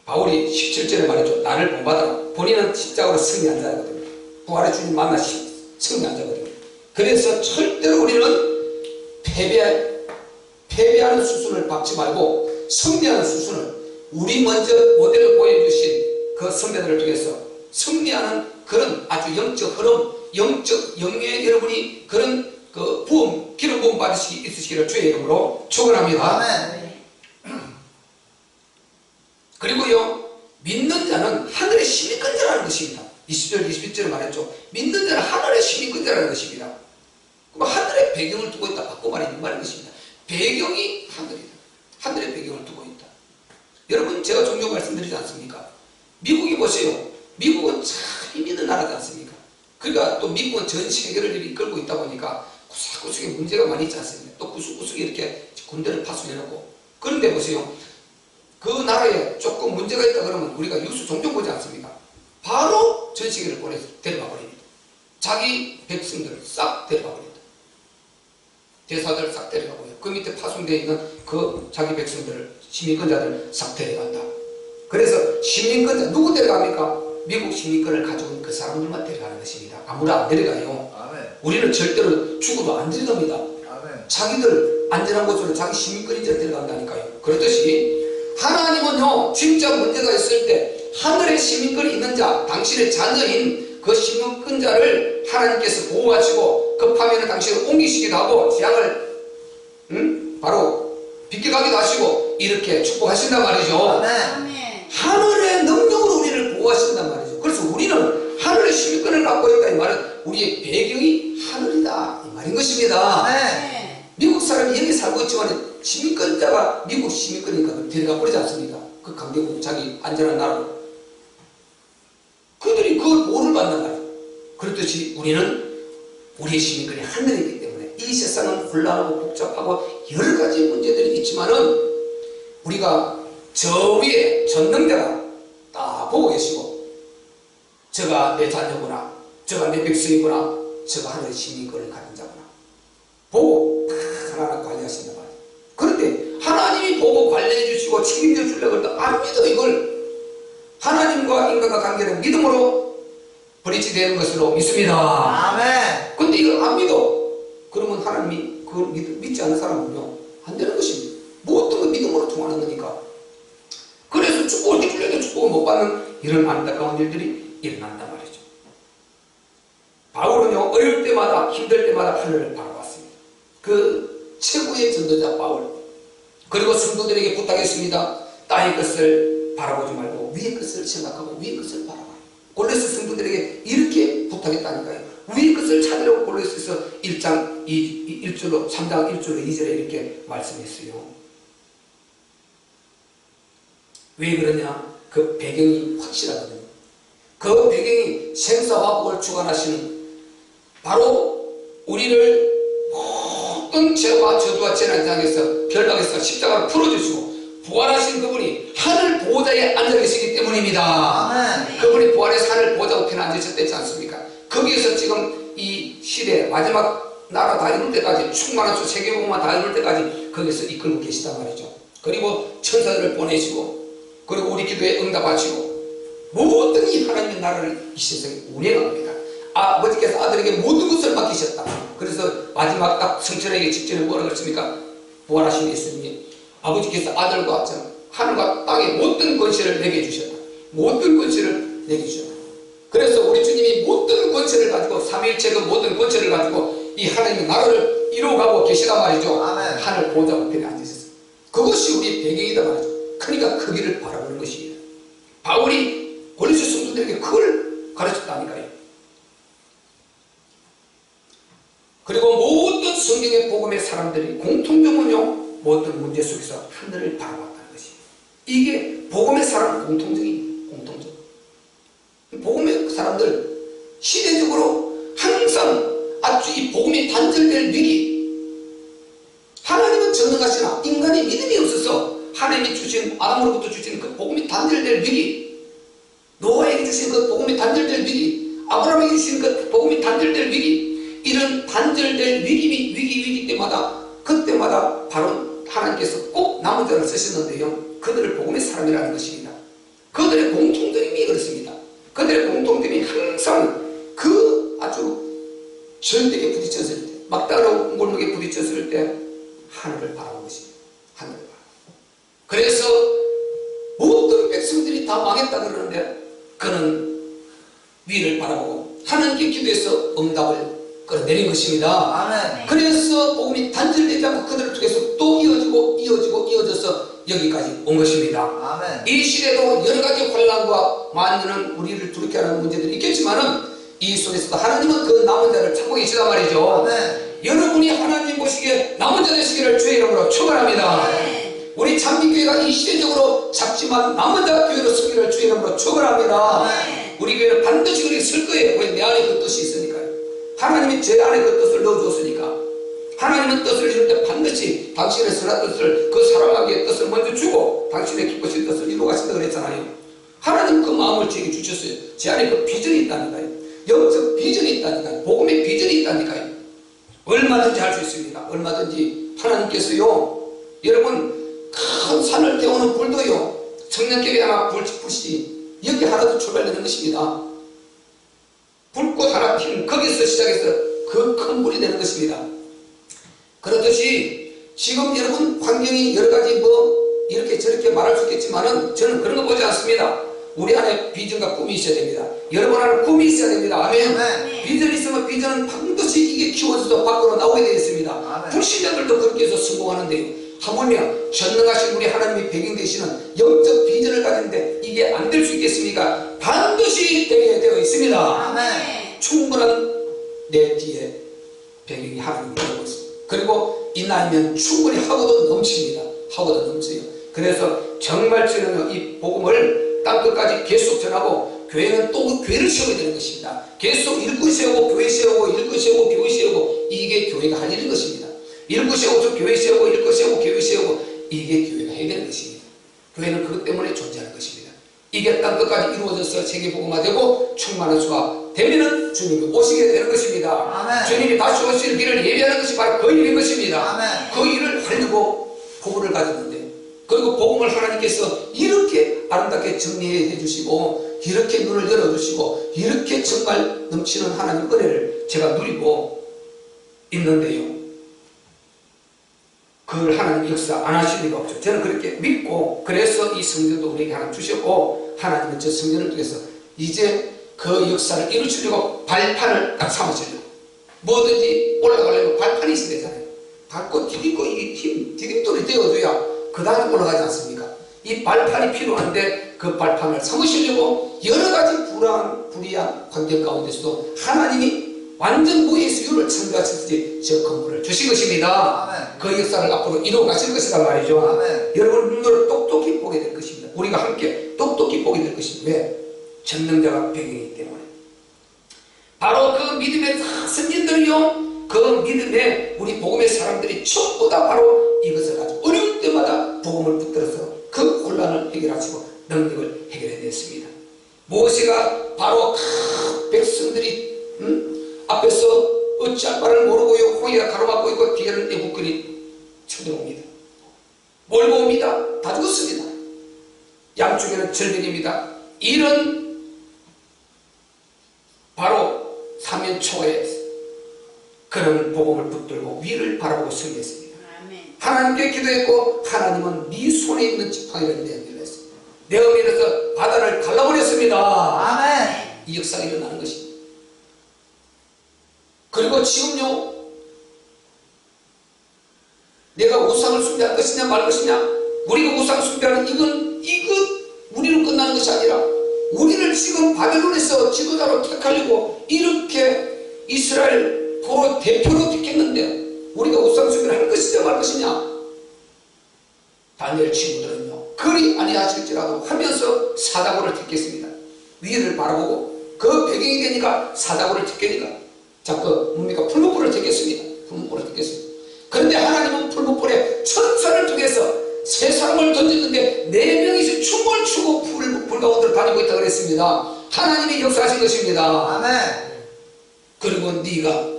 바울이 17절에 말했죠. 나를 본받아라. 본인은 십자가로 승리한 자거든요. 부활의 주님 만나 승리한 자거든요. 그래서 절대로 우리는 패배하는 수순을 밟지 말고 승리하는 수순을 우리 먼저 모델을 보여주신 그 선배들을 통해서 승리하는 그런 아주 영적 흐름, 영적 영예 여러분이 그런 그 부음, 기름 부음 받으시기 있으시기를 주의 이름으로 축원합니다. 그리고요 믿는 자는 하늘의 신이 건져라는 것입니다. 20절 21절에 말했죠. 믿는 자는 하늘의 신이 건져라는 것입니다. 그럼 하늘의 배경을 두고 있다 바꿔 말하는 것입니다. 배경이 하늘이다. 하늘의 배경을 두고 있다. 여러분 제가 종종 말씀드리지 않습니까? 미국이 보세요. 미국은 참 힘 있는 나라지 않습니까? 그러니까 또 미국은 전 세계를 이끌고 있다 보니까 구석구석에 문제가 많이 있지 않습니까? 또 구석구석에 이렇게 군대를 파송해놓고 그런데 보세요. 그 나라에 조금 문제가 있다 그러면 우리가 뉴스 종종 보지 않습니까? 바로 전 세계를 보내서 데려가 버립니다. 자기 백성들을 싹 데려가 버립니다. 대사들 싹 데려가고요. 그 밑에 파송되어 있는 그 자기 백성들을 시민권자들 싹 데려간다. 그래서 시민권자 누구 데려갑니까? 미국 시민권을 가져온 그 사람들만 데려가는 것입니다. 아무나 안 데려가요. 아멘. 우리는 절대로 죽어도 안 데려갑니다. 아멘. 자기들 안전한 곳으로 자기 시민권인지를 데려간다니까요. 그렇듯이 하나님은요 진짜 문제가 있을 때 하늘의 시민권이 있는 자, 당신의 자녀인 그 시민권자를 하나님께서 보호하시고 급하면 당신을 옮기시기도 하고 재앙을 바로 비껴가기도 하시고 이렇게 축복하신단 말이죠. 아멘. 하늘의 능력으로 우리를 보호하신단 말이죠. 그래서 우리는 하늘의 시민권을 갖고 있다. 이 말은 우리의 배경이 하늘이다 이 말인 것입니다. 네. 미국 사람이 여기 살고 있지만 시민권자가 미국 시민권이니까 데려가 버리지 않습니다. 그 강대국 자기 안전한 나라로 그들이 그 보호를 받는 말이에요. 그렇듯이 우리는 우리의 시민권이 하늘이기 때문에 이 세상은 혼란하고 복잡하고 여러 가지 문제들이 있지만은 우리가 저 위에 전능자가 다 보고 계시고 저가 내 자녀구나, 저가 내 백성이구나, 저가 하늘의 시민권을 가진 자구나 보고 다 하나하나 관리하신단 말이에요. 그런데 하나님이 보고 관리해 주시고 책임져 주려고 해도 안 믿어. 이걸 하나님과 인간과 관계는 믿음으로 브릿지되는 것으로 믿습니다. 아멘. 근데 이걸 안 믿어. 그러면 하나님이 그걸 믿지 않는 사람은요 안 되는 것입니다. 모든 걸 믿음으로 통하는 거니까. 그래서 축복을 해주려도 축복을 못 받는 이런 안타까운 일들이 일어난단 말이죠. 바울은요 어려울 때마다 힘들 때마다 하늘을 바라봤습니다. 그 최고의 전도자 바울. 그리고 성도들에게 부탁했습니다. 땅의 것을 바라보지 말고 위의 것을 생각하고 위의 것을 바라봐. 골로새 성도들에게 이렇게 부탁했다니까요. 위의 것을 찾으려고 골로새서 1장 1절로 3장 1절로 2절에 이렇게 말씀했어요. 왜 그러냐? 그 배경이 확실하거든요. 그 배경이 생사화복을 주관하시는 바로 우리를 모든 죄와 저주와 재난장에서 결박에서 십자가를 풀어주시고 부활하신 그분이 하늘 보호자에 앉아 계시기 때문입니다. 아멘. 그분이 부활해서 하늘 보호자 우편에 앉으셨지 않습니까? 거기에서 지금 이 시대 마지막 나라 다 이룰 때까지 충만한 수 세계복음만 다 이룰 때까지 거기서 이끌고 계시단 말이죠. 그리고 천사들을 보내시고 그리고 우리 기도에 응답하시고 모든 이 하나님의 나라를 이 세상에 운행합니다. 아버지께서 아들에게 모든 것을 맡기셨다. 그래서 마지막 딱 성천에게 직전에 뭐라고 했습니까? 부활하신 예수님이 아버지께서 아들과 하늘과 땅의 모든 권세를 내게 주셨다. 모든 권세를 내게 주셨다. 그래서 우리 주님이 모든 권세를 가지고 삼위일체 그 모든 권세를 가지고 이 하나님의 나라를 이루어가고 계시단 말이죠. 아멘. 하늘 보호자 우편에 앉으셨어요. 그것이 우리의 배경이다 말이죠. 그러니까 그 길을 바라보는 것입니다. 바울이 골로새 성도들에게 그걸 가르쳤다니까요. 그리고 모든 성경의 복음의 사람들이 공통점은요 모든 문제 속에서 하늘을 바라봤다는 것입니다. 이게 복음의 사람 공통점입니다. 공통점. 복음의 사람들 시대적으로 항상 아주 이 복음이 단절될 위기. 하나님은 전능하시나 인간의 믿음이 없어서 하나님이 주신 아담으로부터 주신 그 복음이 단절될 위기, 노아에게 주신 그 복음이 단절될 위기, 아브라함에게 주신 그 복음이 단절될 위기, 이런 단절될 위기 때마다 그때마다 바로 하나님께서 꼭 남은 자를 쓰셨는데요. 그들을 복음의 사람이라는 것입니다. 그들의 공통점이 그렇습니다. 그들의 공통점이 항상 그 아주 절벽에 부딪혔을 때, 막다른 골목에 부딪혔을 때 하늘을 바라본 것입니다. 하늘을 바라본. 그래서 모든 백성들이 다 망했다 그러는데 그는 위를 바라보고 하나님께 기도해서 응답을 끌어내린 것입니다. 아멘. 그래서 복음이 단절되지 않고 그들을 통해서 또 이어져서 여기까지 온 것입니다. 아멘. 이 시대도 여러 가지 혼란과 많은 우리를 두렵게 하는 문제들이 있겠지만은 이 속에서도 하나님은 그 남은 자를 찾고 계시단 말이죠. 아멘. 여러분이 하나님 보시기에 남은 자 되시기를 주의 이름으로 축원합니다. 아멘. 우리 찬미교회가 이 시대적으로 작지만 남은 자 교회로 서기를 주의 이름으로 축원합니다. 아멘. 우리 교회는 반드시 그렇게 설 거예요. 왜? 내 안에 그 뜻이 있으니까요. 하나님이 제 안에 그 뜻을 넣어주었으니까. 하나님은 뜻을 이룰 때 반드시 당신의 선한 뜻을 그 사랑하기의 뜻을 먼저 주고 당신의 기쁘신 뜻을 이루어 가신다 그랬잖아요. 하나님 그 마음을 제게 주셨어요. 제 안에 그 비전이 있다니까요. 영적 비전이 있다니까요. 복음의 비전이 있다니까요. 얼마든지 할 수 있습니다. 얼마든지 하나님께서요, 여러분 큰 산을 태우는 불도요, 청년교회 하나 불씨 여기 하나도 출발되는 것입니다. 불꽃 하나 피는 거기서 시작해서 그 큰 불이 되는 것입니다. 그렇듯이 지금 여러분 환경이 여러 가지 이렇게 저렇게 말할 수 있겠지만은 저는 그런 거 보지 않습니다. 우리 안에 비전과 꿈이 있어야 됩니다. 여러분 안에 꿈이 있어야 됩니다. 아멘. 아멘. 비전이 있으면 비전은 반드시 이게 키워져서 밖으로 나오게 되어 있습니다. 아멘. 불신자들도 그렇게 해서 성공하는데요. 하물며 전능하신 우리 하나님이 배경 되시는 영적 비전을 가지는데 이게 안 될 수 있겠습니까? 반드시 되게 되어 있습니다. 아멘. 충분한 내 뒤에 배경이 하나님이 되고 있습니다. 그리고 이 나이면 충분히 하고도 넘칩니다. 하고도 넘쳐요. 그래서 정말 저는 이 복음을 땅끝까지 계속 전하고 교회는 또 교회를 세워야 되는 것입니다. 계속 일꾼 세우고 교회 세우고 일꾼 세우고 교회 세우고 이게 교회가 할 일인 것입니다. 일꾼 세우고 교회 세우고 일꾼 세우고 교회 세우고 이게 교회가 해야 되는 것입니다. 교회는 그것 때문에 존재하는 것입니다. 이게 땅끝까지 이루어져서 세계복음화되고 충만한 수가 되면은 주님이 오시게 되는 것입니다. 아멘. 주님이 다시 오실 길을 예비하는 것이 바로 그 일인 것입니다. 아멘. 그 일을 하려고 복음을 가졌는데 그리고 복음을 하나님께서 이렇게 아름답게 정리해 주시고 이렇게 눈을 열어주시고 이렇게 정말 넘치는 하나님 은혜를 제가 누리고 있는데요. 그걸 하나님 역사 안 하실 리가 없죠. 저는 그렇게 믿고 그래서 이 성전도 우리에게 하나 주셨고 하나님은 저 성전을 통해서 이제 그 역사를 이루시려고 발판을 딱 삼으시려고 뭐든지 올라가려면 발판이 있어야 되잖아요. 밟고 디딛고 이게 디딤돌이 되어줘야 그 다음에 올라가지 않습니까? 이 발판이 필요한데 그 발판을 삼으시려고 여러 가지 불이한 환경 가운데서도 하나님이 완전 무예수율을 참가하셨지 저 건물을 주신 것입니다. 아멘. 그 역사를 앞으로 이루어 가실 것이란 말이죠. 아멘. 여러분 눈으로 똑똑히 보게 될 것입니다. 우리가 함께 똑똑히 보게 될 것입니다. 왜? 전능자가 배경이기 때문에. 바로 그 믿음의 선진들이요, 그 믿음의 우리 복음의 사람들이 전부 다 바로 이것을 가지고 어려울 때마다 복음을 붙들어서 그 혼란을 해결하시고 능력을 해결해냈습니다. 모세가 바로 그 백성들이 앞에서 어찌할 바를 모르고요, 홍해가 가로막고 있고 뒤에는 애국군이 쳐들어옵니다. 몰고 옵니다. 다 죽었습니다. 양쪽에는 절벽입니다. 이런 바로 사면초에 그런 복음을 붙들고 위를 바라보고 승리했습니다. 하나님께 기도했고 하나님은 네 손에 있는 지팡이를 내어밀었습니다. 내어밀어서 바다를 갈라버렸습니다. 아멘. 이 역사가 일어나는 것입니다. 그리고 지금요, 내가 우상을 숭배할 것이냐 말 것이냐, 우리가 우상 숭배하는 이건 우리로 끝나는 것이 아니라 우리를 지금 바벨론에서 지도자로 택하려고 이렇게 이스라엘 포로 대표로 택했는데 우리가 우상 숭배를 할 것이냐 말 것이냐. 다니엘 친구들은요, 그리 아니하실지라도 하면서 사다구를 택했습니다. 위를 바라보고 그 배경이 되니까 사다구를 택하니까 자꾸 뭡니까? 풀무불을 택했습니다. 풀무불을 택했습니다. 그런데 하나님은 풀무불에 천사를 통해서 세 사람을 던졌는데 4명이서 춤을 추고 불 가운데로 다니고 있다고 그랬습니다. 하나님이 역사하신 것입니다. 아멘. 그리고 네가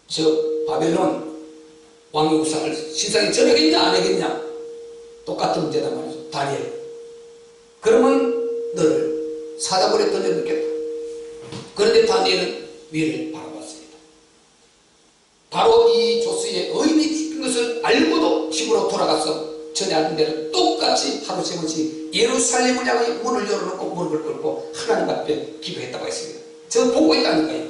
저 바벨론 왕의 우상을 신상에 전하겠냐 안 하겠냐 똑같은 문제단 말이죠. 다니엘. 그러면 너를 사자굴에 던져넣겠다. 그런데 다니엘은 위를 바라봤습니다. 바로 이 조스의 의인이 찍힌 것을 알고도 집으로 돌아가서 전에 알던 대로 똑같이 하루 세번씩 예루살렘을 향해 문을 열어놓고 무릎을 꿇고 하나님 앞에 기도했다고 했습니다. 저 보고 있다니까요.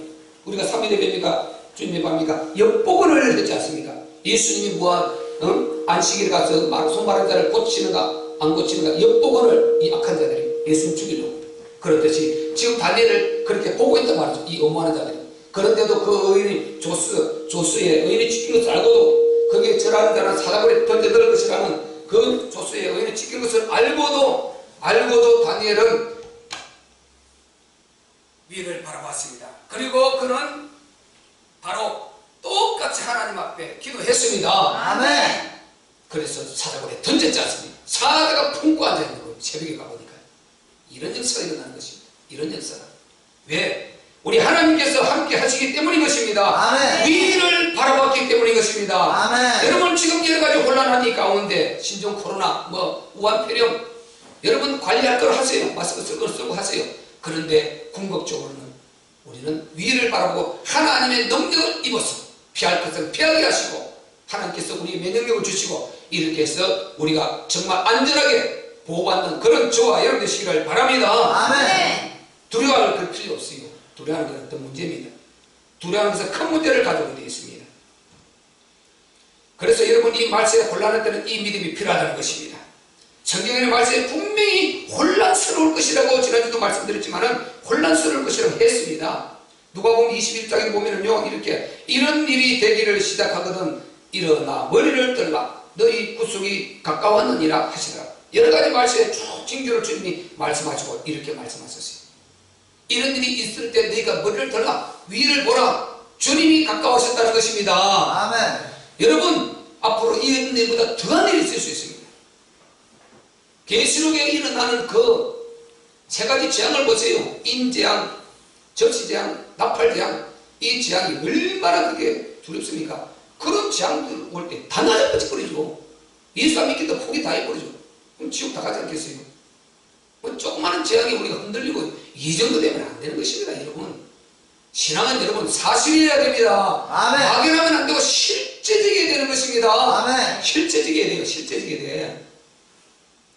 우리가 3일의 뱀이가 주님의 밤이가 엿보고를 했지 않습니까? 예수님이 안식일에 가서 손마른 자를 고치는가 안 고치는가 엿보고를 이 악한 자들이 예수님 죽이려고. 그렇듯이 지금 다니엘을 그렇게 보고 있단 말이죠. 이 엄마는 자들이. 그런데도 그 의인이 조스의 의인이 찍힌 것을 알고도 거기에 절하는 자는 사자굴에 던져들 것이라는 그 조스의 의인이 찍힌 것을 알고도 다니엘은 위를 바라봤습니다. 그리고 그는 바로 똑같이 하나님 앞에 기도했습니다. 아멘. 그래서 사자굴에 던졌지 않습니까? 사자가 품고 앉아있는 거예요. 새벽에 가보니까. 이런 역사가 일어나는 것입니다. 이런 역사가. 왜? 우리 하나님께서 함께 하시기 때문인 것입니다. 아멘. 위를 바라봤기 때문인 것입니다. 아멘. 여러분 지금 여러 가지 혼란한 이 가운데 신종 코로나, 우한 폐렴 여러분 관리할 걸 하세요. 마스크 쓸 걸 쓰고 하세요. 그런데 궁극적으로는 우리는 위를 바라보고 하나님의 능력을 입어서 피할 것을 피하게 하시고 하나님께서 우리의 면역력을 주시고 이렇게 해서 우리가 정말 안전하게 보호받는 그런 저와 여러분 되시기를 바랍니다. 아멘. 두려워할 그 필요 없어요. 두려워하는 건 어떤 문제입니다. 두려워하는 것은 큰 문제를 가지고 되어 있습니다. 그래서 여러분 이 말씀에 혼란할 때는 이 믿음이 필요하다는 것입니다. 성경의 말씀에 분명히 혼란스러울 것이라고 지난주도 말씀드렸지만은 혼란스러울 것이라고 했습니다. 누가복음 21장에 보면은요, 이렇게 이런 일이 되기를 시작하거든 일어나 머리를 들라 너희 구속이 가까웠느니라 하시더라. 여러 가지 말씀에 쭉 징조를 주님이 말씀하시고 이렇게 말씀하셨어요. 이런 일이 있을 때 너희가 머리를 들라 위를 보라 주님이 가까우셨다는 것입니다. 아멘. 여러분 앞으로 이런 일보다 더한 일이 있을 수 있습니다. 계시록에 일어나는 그 세 가지 재앙을 보세요. 인재앙, 접시재앙, 나팔재앙. 이 재앙이 얼마나 그게 두렵습니까? 그런 재앙들 올 때 다 낮아버리죠. 예수 안 믿겠다 포기 다 해버리죠. 그럼 지옥 다 가지 않겠어요? 뭐 조그마한 재앙이 우리가 흔들리고 이 정도 되면 안 되는 것입니다. 여러분 신앙은 여러분 사실이어야 됩니다. 아멘. 막연하면 안 되고 실제적이어야 되는 것입니다. 아멘. 실제적이어야 돼요. 실제적이어야 돼.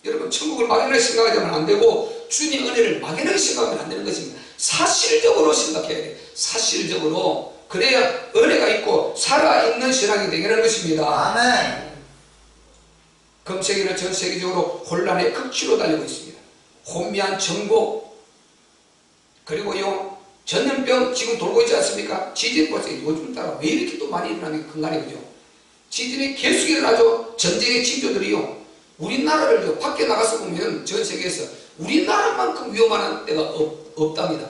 여러분 천국을 막연하게 생각하면 안 되고 주님의 은혜를 막연하게 생각하면 안 되는 것입니다. 사실적으로 생각해야 돼요. 사실적으로 그래야 은혜가 있고 살아있는 신앙이 되는 것입니다. 아멘. 금세기는 전 세계적으로 혼란의 극치로 달리고 있습니다. 혼미한 정보 그리고요 전염병 지금 돌고 있지 않습니까? 지진 벌써 요즘 따라 왜 이렇게 또 많이 일어나는 게 근간이 그죠? 지진이 계속 일어나죠. 전쟁의 징조들이요. 우리나라를 밖에 나가서 보면 전 세계에서 우리나라만큼 위험한 데가 없답니다.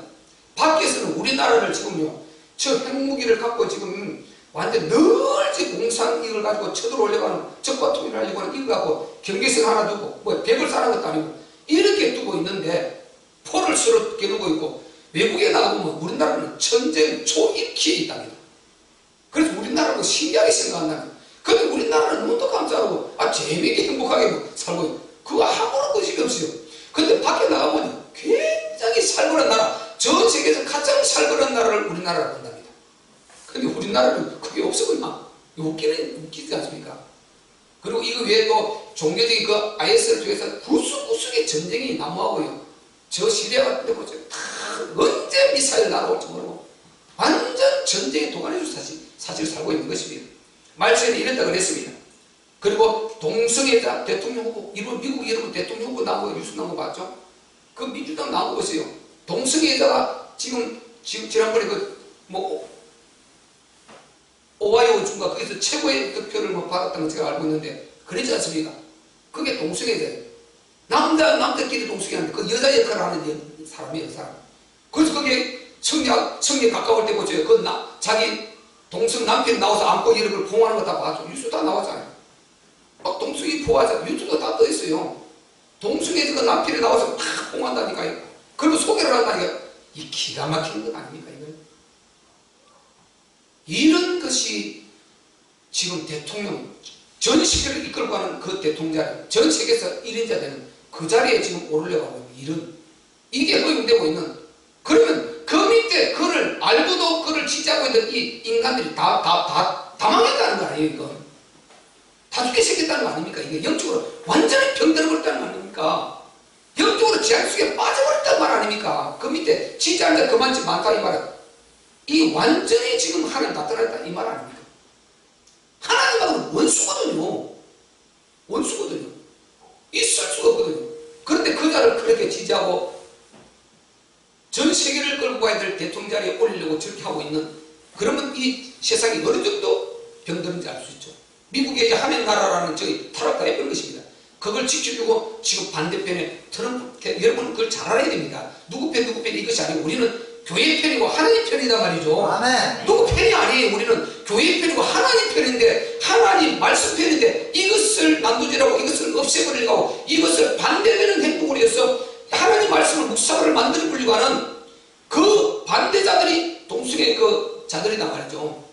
밖에서는 우리나라를 지금요 저 핵무기를 갖고 지금 완전 널지 공산 이걸 가지고 쳐들어오려고 하는 적과 통일하려고 하는 이거 갖고 경계선 하나 두고 뭐 벽을 쌓는 것도 아니고 이렇게 두고 있는데 포를 서로 겨누고 있고 외국에 나가보면 우리나라는 전쟁 초입기에 있답니다. 그래서 우리나라는 신기하게 생각한다면 근데 우리나라는 눈도 감싸고 재미있게 행복하게 살고 있고 그거 아무런 것이 없어요. 근데 밖에 나가보니 굉장히 살벌한 나라 전 세계에서 가장 살벌한 나라를 우리나라로 본답니다. 근데 우리나라는 그게 없어 보이나? 웃기지 않습니까? 그리고 이거 외에 또 종교적인 그 IS를 통해서 구석구석에 전쟁이 난무하고요. 저 시리아 같은 데 보세요. 언제 미사일 날아올지 모르고 완전 전쟁의 도가니로 사실 살고 있는 것입니다. 말씀에 이랬다 그랬습니다. 그리고 동성애자 대통령 후보, 미국 여러분 대통령 후보 나오고 뉴스 나온 거 봤죠? 그 민주당 나오고 보세요. 동성애자가 지금 지난번에 오하이오 주가 거기서 최고의 득표를 받았다는 걸 제가 알고 있는데 그러지 않습니까? 그게 동성애자예요. 남자끼리 동성애하는데 그 여자 역할을 하는 사람이에요, 사람. 그래서 그게 성에 가까울 때 보세요. 자기 동성 남편 나와서 안고 이런 걸 봉하는 거 다 봐줘. 뉴스 다 나왔잖아요. 막 동성이 포하자. 유튜브도 다 떠있어요. 동성애자가 남편이 나와서 다 봉한다니까요. 그리고 소개를 한다니까. 이 기가 막힌 것 아닙니까, 이건? 이런 것이 지금 대통령, 전 세계를 이끌고 가는 그 대통령, 전 세계에서 1인자 되는 그 자리에 지금 오르려고 하는 이게 허용되고 있는, 그러면 그 밑에 그를 알고도 그를 지지하고 있는 이 인간들이 다 망했다는 거 아니에요, 이건? 다 죽게 생겼다는 거 아닙니까? 이게 영적으로 완전히 병들어버렸다는 거 아닙니까? 영적으로 재앙 속에 빠져버렸다는 말 아닙니까? 그 밑에 지지하는 자 그만치 많다 이 말은. 이 완전히 지금 하나님 나타났다 이 말 아닙니까? 하나님하고는 원수거든요. 원수거든요. 있을 수가 없거든요. 그런데 그 자를 그렇게 지지하고 전 세계를 끌고 가야 될 대통령 자리에 올리려고 저렇게 하고 있는, 그러면 이 세상이 어느 정도 병드는지 알 수 있죠. 미국의 이제 하는 나라라는 저희 타락다 해버린 것입니다. 그걸 지켜주고 지금 반대편에 트럼프, 여러분 그걸 잘 알아야 됩니다. 누구 편 이것이 아니고 우리는 교회 편이고 하나님 편이단 말이죠. 아멘. 누구 편이 아니에요. 우리는 교회 편이고 하나님 편인데, 하나님 말씀 편인데 이것을 난도질하고 이것을 없애버리려고 하고 이것을 반대되는 행동을 해서 하나님 말씀을 묵사를 만들어버리려고 하는 그 반대자들이 동성애 그 자들이단 말이죠.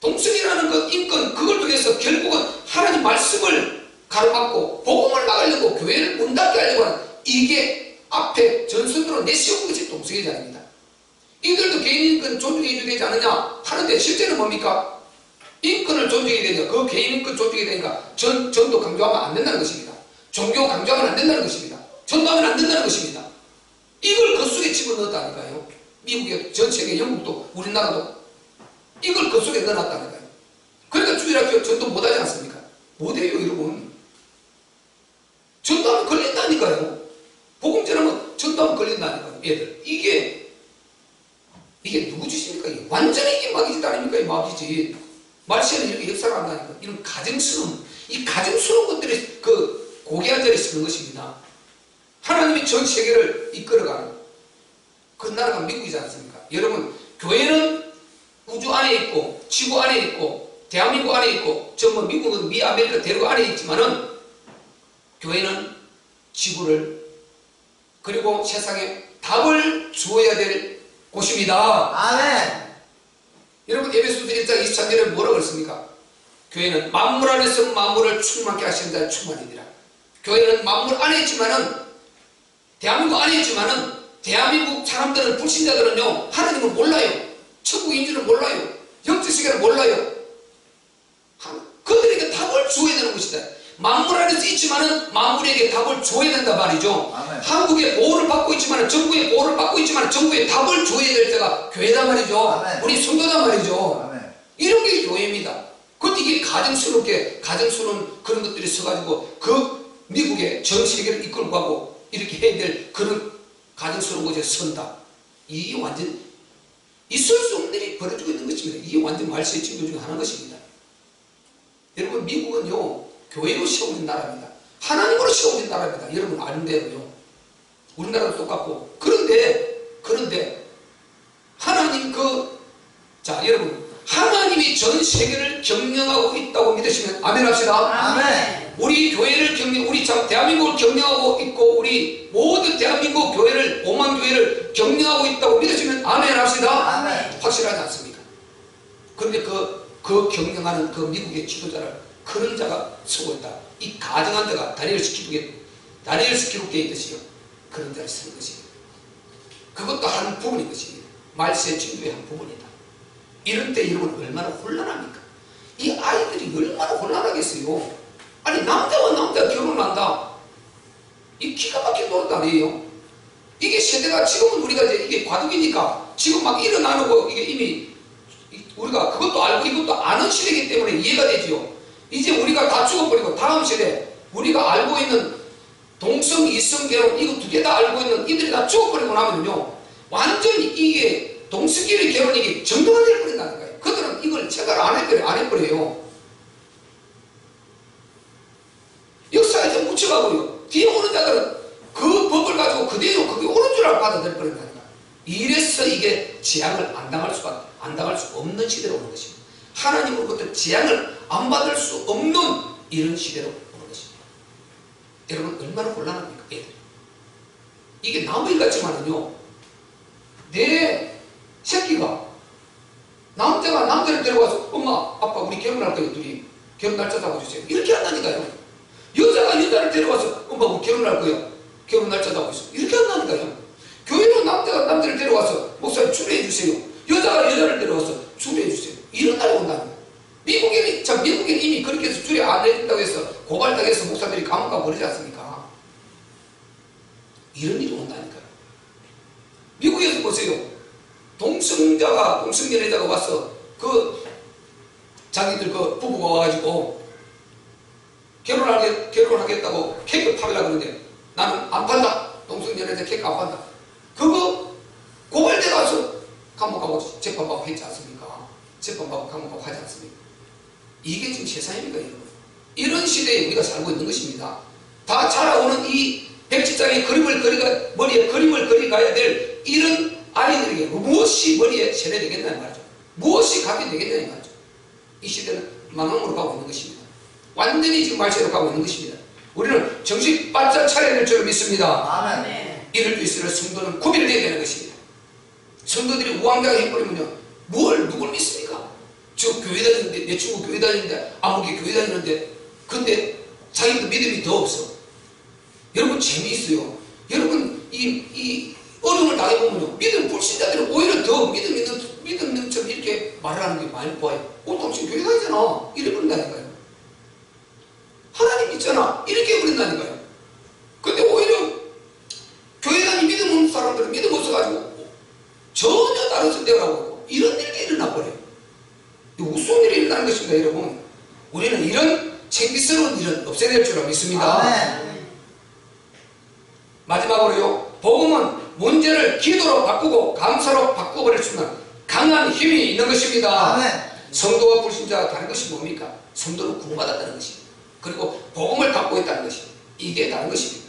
동성애라는 그 인권, 그걸 통해서 결국은 하나님 말씀을 가로막고 복음을 나가려고 교회를 문 닫게 하려고 하는, 이게 앞에 전선으로 내세운 것이 동성애자입니다. 이들도 개인 인권 존중해야 되지 않느냐 하는데 실제는 뭡니까? 인권을 존중해야 되니까, 그 개인 인권 존중해야 되니까 전도 강조하면 안 된다는 것입니다. 종교 강조하면 안 된다는 것입니다. 전도하면 안 된다는 것입니다. 이걸 그 속에 집어넣었다니까요. 미국의 전 세계, 영국도 우리나라도 이걸 그 속에 넣어놨다니까요. 그러니까 주일학교 전도 못하지 않습니까? 못해요, 여러분. 전도하면 걸린다니까요. 복음 전하면 전도하면 걸린다니까요. 애들. 이게 누구 짓입니까? 이게 완전히 이게 마귀짓 아닙니까? 이 마귀짓. 말세는 이렇게 역사를 한다니까. 이런 가증스러운, 이 가증스러운 것들이 그 고귀한 자리에 쓰는 것입니다. 하나님이 전 세계를 이끌어가는 그 나라가 미국이지 않습니까? 여러분, 교회는 우주 안에 있고, 지구 안에 있고, 대한민국 안에 있고, 전부 미국은 미아메리카 대륙 안에 있지만은, 교회는 지구를, 그리고 세상에 답을 주어야 될 곳입니다. 아멘. 여러분, 에베소서 1장 23절에 뭐라고 그랬습니까? 교회는 만물 안에서 만물을 충만케 하시는 자의 충만이니라. 교회는 만물 안에 있지만은, 대한민국 안에 있지만은, 대한민국 사람들은, 불신자들은요, 하나님을 몰라요. 천국인 줄을 몰라요. 영적 세계를 몰라요. 그들에게 답을 주어야 되는 것이다. 만물 안에서 있지만은 만물에게 답을 줘야 된단 말이죠. 아멘. 한국의 보호를 받고 있지만은, 정부의 보호를 받고 있지만은, 정부에 답을 줘야 될 때가 교회단 말이죠. 아멘. 우리 성도단 말이죠. 아멘. 이런 게 교회입니다. 그런데 이게 가증스러운 그런 것들이 서가지고 그 미국의 전 세계를 이끌고 가고 이렇게 해야 될 그런 가증스러운 곳에 선다. 이게 완전 있을 수 없는 일이 벌어지고 있는 것입니다. 이게 완전 말세의 징조 중에 하나인 것입니다. 여러분, 미국은요, 교회로 세워진 나라입니다. 하나님으로 세워진 나라입니다. 여러분 아는 대로요. 우리나라도 똑같고. 그런데 하나님 자, 여러분, 하나님이 전 세계를 경영하고 있다고 믿으시면 아멘 합시다. 아멘. 우리 교회를 우리 대한민국을 경영하고 있고, 우리 모든 대한민국 교회를, 5만 교회를 경영하고 있다고 믿으시면 아멘 합시다. 아멘. 확실하지 않습니까? 그런데 그 경영하는 그 미국의 지도자를 그런 자가 서고 있다. 이 가정한 자가 다니엘서 기록되어 있듯이요. 그런 자를 쓰는 것입니다. 그것도 한 부분인 것입니다. 말세의 징조의 한 부분이다. 이런 때 여러분 얼마나 혼란합니까? 이 아이들이 얼마나 혼란하겠어요. 아니, 남자와 남자 결혼한다. 이 기가 막힌 노릇 아니에요. 이게 세대가 지금은 우리가 이제 이게 과도기니까 지금 막 일어나는 이게 이미 우리가 그것도 알고 이것도 아는 시대이기 때문에 이해가 되지요. 이제 우리가 다 죽어버리고 다음 세대, 우리가 알고 있는 동성, 이성 결혼 이거 두 개 다 알고 있는 이들이 다 죽어버리고 나면요, 완전히 이게 동성끼리 결혼이 이게 정도가 되어버린다는 거예요. 그들은 이걸 생각을 안 해버려요. 역사에 좀 묻혀가고요. 뒤에 오는 자들은 그 법을 가지고 그대로 그게 옳은 줄 알고 받아들여버린다는 거예요. 이래서 이게 재앙을 안 당할 수 없는 시대로 오는 것입니다. 하나님으로부터 재앙을 안 받을 수 없는 이런 시대로 오는 것입니다. 여러분 얼마나 곤란합니까? 애들. 이게 나무일 같지만은요, 내 새끼가 남자가 남자를 데려가서 엄마 아빠 우리 결혼할 거예요. 둘이 결혼 날짜 잡아주세요. 이렇게 한다니까요. 여자가 여자를 데려가서 엄마 우리 결혼할 거예요. 결혼 날짜 잡아주세요. 이렇게 한다니까요. 교회로 남자가 남자를 데려와서 목사님 주례해 주세요. 여자가 여자를 데려와서 주례해 주세요. 이런 날이 온다는 거예요. 미국에는 이미 그렇게 해서 주례 안 해준다고 해서 고발당해서 목사들이 감옥 가고 그러지 않습니까? 이런 일이 온다니까요. 미국에서 보세요. 동성연애자가 와서 자기들 부부가 와가지고 결혼하겠다고 케이크 팔려고 그러는데 나는 안 판다. 동성연애자 케이크 안 판다. 그거 고발돼 가서 감옥 가고 재판받고 했지 않습니까? 재판받고 감옥 가고 하지 않습니까? 이게 지금 세상입니까, 여러분? 이런 시대에 우리가 살고 있는 것입니다. 다 자라오는 이 백지장에 머리에 그림을 그려가야 될 이런 아이들에게 무엇이 머리에 세뇌되겠냐는 말이죠. 무엇이 각인되겠냐는 말이죠. 이 시대는 망함으로 가고 있는 것입니다. 완전히 지금 말세로 가고 있는 것입니다. 우리는 정신 바짝 차려야 될 줄 믿습니다. 아멘. 이럴 수 있으려 성도는 구별되어야 되는 것입니다. 성도들이 우왕좌왕 해버리면요, 누굴 믿습니까? 저 교회 다니는데, 내 친구 교회 다니는데, 아무개 교회 다니는데, 근데 자기도 믿음이 더 없어. 여러분 재미있어요. 여러분 이 어려움을 당해보면요, 믿음 불신자들은 오히려 더 믿음 능처럼 이렇게 말을 하는 게 많이 보아요. 당신 교회 다니잖아. 이래 버린다니까요. 하나님 있잖아. 이렇게 버린다니까요. 하는 것입니다. 여러분, 우리는 이런 창피스러운 일은 없애야 될 줄 믿습니다. 아멘. 마지막으로요, 복음은 문제를 기도로 바꾸고 감사로 바꿔버릴 수 있는 강한 힘이 있는 것입니다. 아멘. 성도와 불신자가 다른 것이 뭡니까? 성도는 구원받았다는 것입니다. 그리고 복음을 갖고 있다는 것입니다. 이게 다른 것입니다.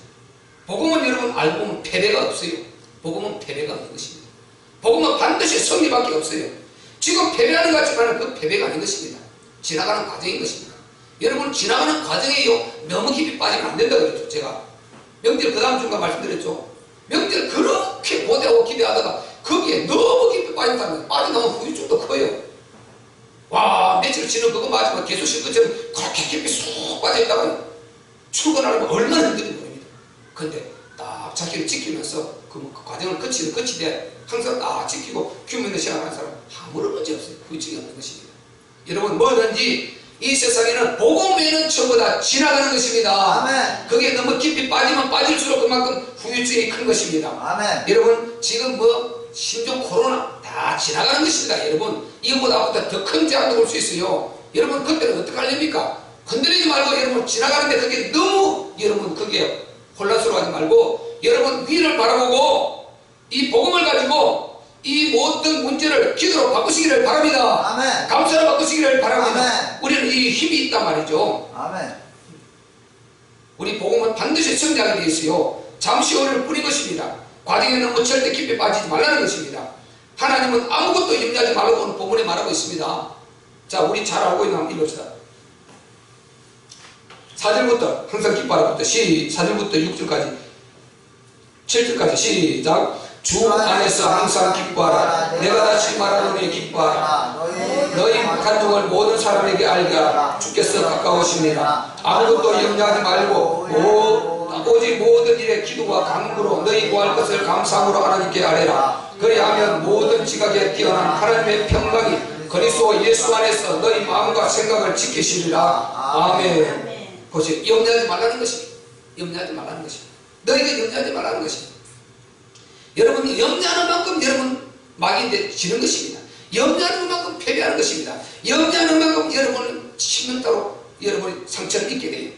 복음은 여러분 알고 보면 패배가 없어요. 복음은 패배가 없는 것입니다. 복음은 반드시 승리밖에 없어요. 지금 패배하는 것 같지만 그 패배가 아닌 것입니다. 지나가는 과정인 것입니다. 여러분, 지나가는 과정에요, 너무 깊이 빠지면 안 된다고 그랬죠. 제가 명절 그 다음 주가 말씀드렸죠. 명절 그렇게 고대하고 기대하다가 거기에 너무 깊이 빠진다면 빠져나오면 후유증도 커요. 와, 며칠 지는 그거 맞으면 계속 쉴 것처럼 그렇게 깊이 쏙 빠져있다가 출근하려면 얼마나 힘든 겁니다. 근데 딱 자기를 지키면서 그 과정을 거치되 항상 딱 지키고 규명을 시작하는 사람 아무런 문제 없어요. 후유증이 없는 것입니다. 여러분, 뭐든지 이 세상에는 복음 외에는 전부 다 지나가는 것입니다. 아멘. 그게 너무 깊이 빠지면 빠질수록 그만큼 후유증이 큰 것입니다. 아멘. 여러분, 지금 심지어 코로나 다 지나가는 것입니다. 여러분, 이거보다 더 큰 재앙도 올 수 있어요. 여러분, 그때는 어떻게 하렵니까? 건드리지 말고 여러분 지나가는데 그게 너무 여러분 그게 혼란스러워하지 말고 여러분 위를 바라보고 이 복음을 가지고 이 모든 문제를 기도로 바꾸시기를 바랍니다. 아멘. 감사로 바꾸시기를 바랍니다. 아멘. 우리는 이 힘이 있단 말이죠. 아멘. 우리 복음은 반드시 성장하게 되어 있어요. 잠시 오를 뿌린 것입니다. 과정에 너무 절대 깊이 빠지지 말라는 것입니다. 하나님은 아무것도 염려하지 말라고 오늘 본문에 말하고 있습니다. 자, 우리 잘 알고 있는 한번 읽읍시다. 4절부터 항상 기뻐하라부터 4절부터 6절까지 7절까지 시작. 주 안에서 항상 기뻐하라. 내가 다시 말하노니 기뻐하라. 너희 간증을 모든 사람에게 알게 하라. 주께서 가까우십니다. 아무것도 염려하지 말고 오직 모든 일에 기도와 간구로 너희 구할 것을 감사함으로 하나님께 아뢰라. 그리하면 모든 지각에 뛰어난 하나님의 평강이 그리스도 예수 안에서 너희 마음과 생각을 지키시리라. 아멘. 그것이 염려하지 말라는 것입니다. 염려하지 말라는 것입니다. 너희가 염려하지 말라는 것입니다. 여러분, 염려하는 만큼 여러분 마귀인데 지는 것입니다. 염려하는 만큼 패배하는 것입니다. 염려하는 만큼 여러분은 치명 따로 여러분이 상처를 입게 돼요.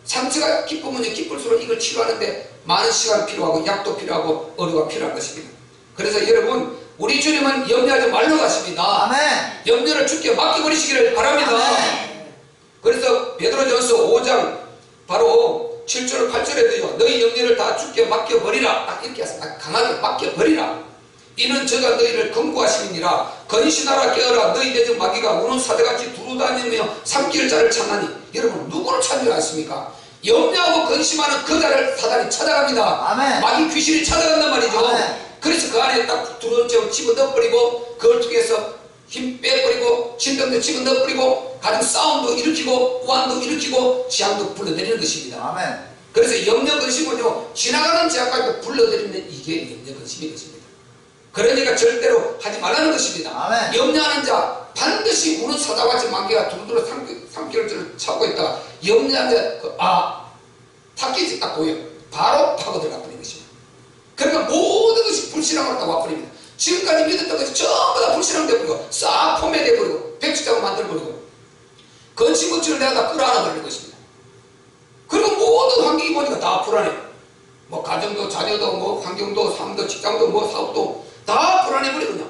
상처가 기쁘면 기쁠수록 이걸 치료하는데 많은 시간이 필요하고 약도 필요하고 의료가 필요한 것입니다. 그래서 여러분, 우리 주님은 염려하지 말라고 하십니다. 아멘. 염려를 주께 맡겨버리시기를 바랍니다. 아멘. 그래서 베드로전서 5장 바로 7절 8절에도요, 너희 염려를 다 주께 맡겨버리라. 딱 이렇게 하세요. 강하게 맡겨버리라. 이는 저가 너희를 권고하시니라. 건신하라, 깨어라. 너희 내적 마귀가 우는 사대같이 두루다니며 삼킬 자를 찾나니. 여러분, 누구를 찾으려 하십니까? 염려하고 근심하는 그 자를 사단이 찾아갑니다. 아멘. 마귀 귀신이 찾아간단 말이죠. 아멘. 그래서 그 안에 딱 두루처럼 집어넣어버리고 그걸 통해서 힘 빼버리고 진동도 집어넣어버리고 가정 싸움도 일으키고 우환도 일으키고 재앙도 불러내리는 것입니다. 아멘. 그래서 염려 근심은요, 지나가는 재앙까지 불러들이는 이게 염려 근심인 것입니다. 그러니까 절대로 하지 말라는 것입니다. 아멘. 염려하는 자 반드시 우는 사자같이 만개가 두루두루 삼킬을 찾고 있다가 염려하는 자 탁기지 딱 보여 바로 타고 들어가 버리는 것입니다. 그러니까 모든 것이 불신앙으로 다 와버립니다. 지금까지 믿었던 것이 전부 다 불신앙 돼버리고 싹 포매돼버리고 백지장을 만들어버리고 건치건치를 내가 다 끌어안아버리는 것입니다. 그리고 모든 환경이 보니까 다 불안해. 뭐 가정도 자녀도 뭐 환경도 삶도 직장도 뭐 사업도 다 불안해버리거든요.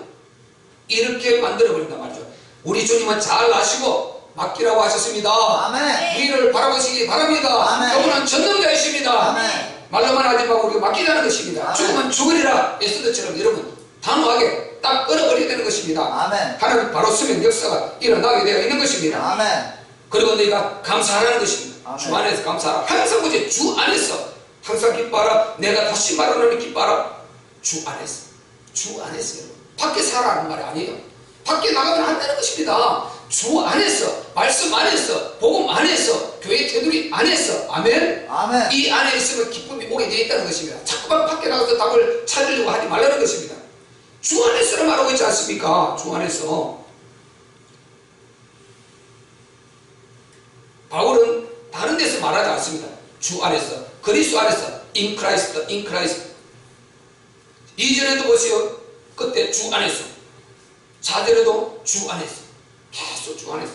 이렇게 만들어버린단 말이죠. 우리 주님은 잘 아시고 맡기라고 하셨습니다. 아멘. 우리를 바라보시기 바랍니다. 아멘. 그분은 전능자이십니다. 아멘. 말로만 하지 말고 우리가 맡기자는 것입니다. 아멘. 죽으면 죽으리라 에스더처럼 여러분 단호하게 딱 끊어버려야 되는 것입니다. 아멘. 하나님 바로 쓰면 역사가 일어나게 되어 있는 것입니다. 아멘. 그리고 너희가 감사하라는 것입니다. 아멘. 주 안에서 감사하라. 항상 보지 주 안에서 항상 기뻐하라. 내가 다시 말하노니 기뻐하라. 주 안에서. 주 안에서 여러분. 밖에 살아라는 말이 아니에요. 밖에 나가면 안 되는 것입니다. 주 안에서, 말씀 안에서, 복음 안에서, 교회 테두리 안에서. 아멘. 아멘. 이 안에 있으면 기쁨이 오게 되어 있다는 것입니다. 자꾸만 밖에 나가서 답을 찾으려고 하지 말라는 것입니다. 주 안에서는 말하고 있지 않습니까? 주 안에서. 바울은 다른 데서 말하지 않습니다. 주 안에서. 그리스도 안에서. In Christ, in Christ. 이전에도 보세요. 그때 주 안에서. 4절에도 주 안에서. 계속 주 안에서.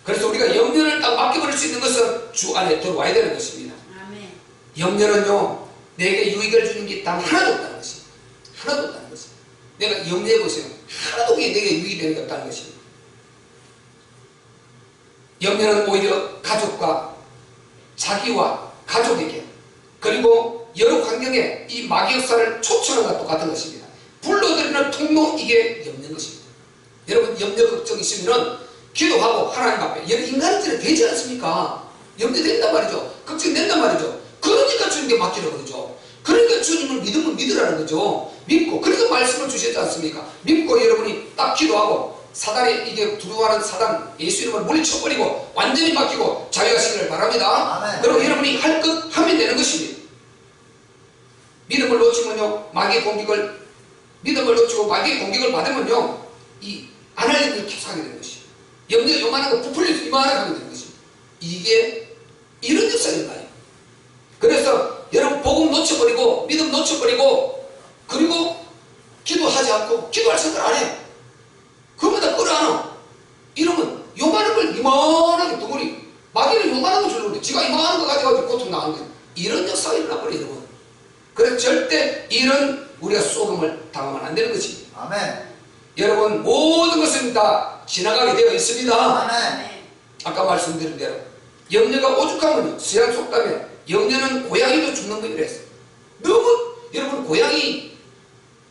그래서 우리가 염려를 딱 맡겨버릴 수 있는 것은 주 안에 들어와야 되는 것입니다. 아멘. 염려는요, 내게 유익을 주는 게 단 하나도 없다는 것입니다. 하나도 없다는 것입니다. 내가 염려해보세요. 하나도 내게 유익이 되는 게 없다는 것입니다. 염려는 오히려 가족과 자기와 가족에게 그리고 여러 환경에 이 마귀 역사를 촉천한 것과 똑같은 것입니다. 불러들이는 통로, 이게 염려인 것입니다. 여러분, 염려 걱정 있으면은 기도하고 하나님 앞에, 여러 인간들은 되지 않습니까? 염려된단 말이죠. 걱정된단 말이죠. 그러니까 주님께 맡기라고 그러죠. 그러니까 주님을 믿으면 믿으라는 거죠. 믿고, 그러니까 말씀을 주셨지 않습니까? 믿고 여러분이 딱 기도하고 사단이 이게 두려워하는 사단 예수 이름으로 물리쳐버리고 완전히 맡기고 자유하시기를 바랍니다. 아멘. 그리고 여러분이 할 것 하면 되는 것입니다. 믿음을 놓치면요, 마귀의 공격을, 믿음을 놓치고 마귀의 공격을 받으면요, 이 안 할 일을 계속 하게 되는 것이에요. 염려 요만한 거 부풀려서 이만하게 하게 되는 것입니다. 이게 이런 역사인가요? 그래서 여러분 복음 놓쳐버리고 믿음 놓쳐버리고 그리고 기도하지 않고 기도할 생각을 안 해. 그거보다 끌어안아. 이러면 요만한 걸 이만하게 덩어리, 마귀는 요만한 거 주려고 해. 지가 이만한 거 가져가지고 고통 나는 거예요. 이런 역사가 일어나버려요, 여러분. 그래서 절대 이런 우리가 속음을 당하면 안 되는 것입니다. 아멘. 여러분, 모든 것은 다 지나가게 되어 있습니다. 아멘. 아까 말씀드린 대로 염려가 오죽하면요, 서양 속담에 염려는 고양이도 죽는 거 이랬어요. 너무, 여러분, 고양이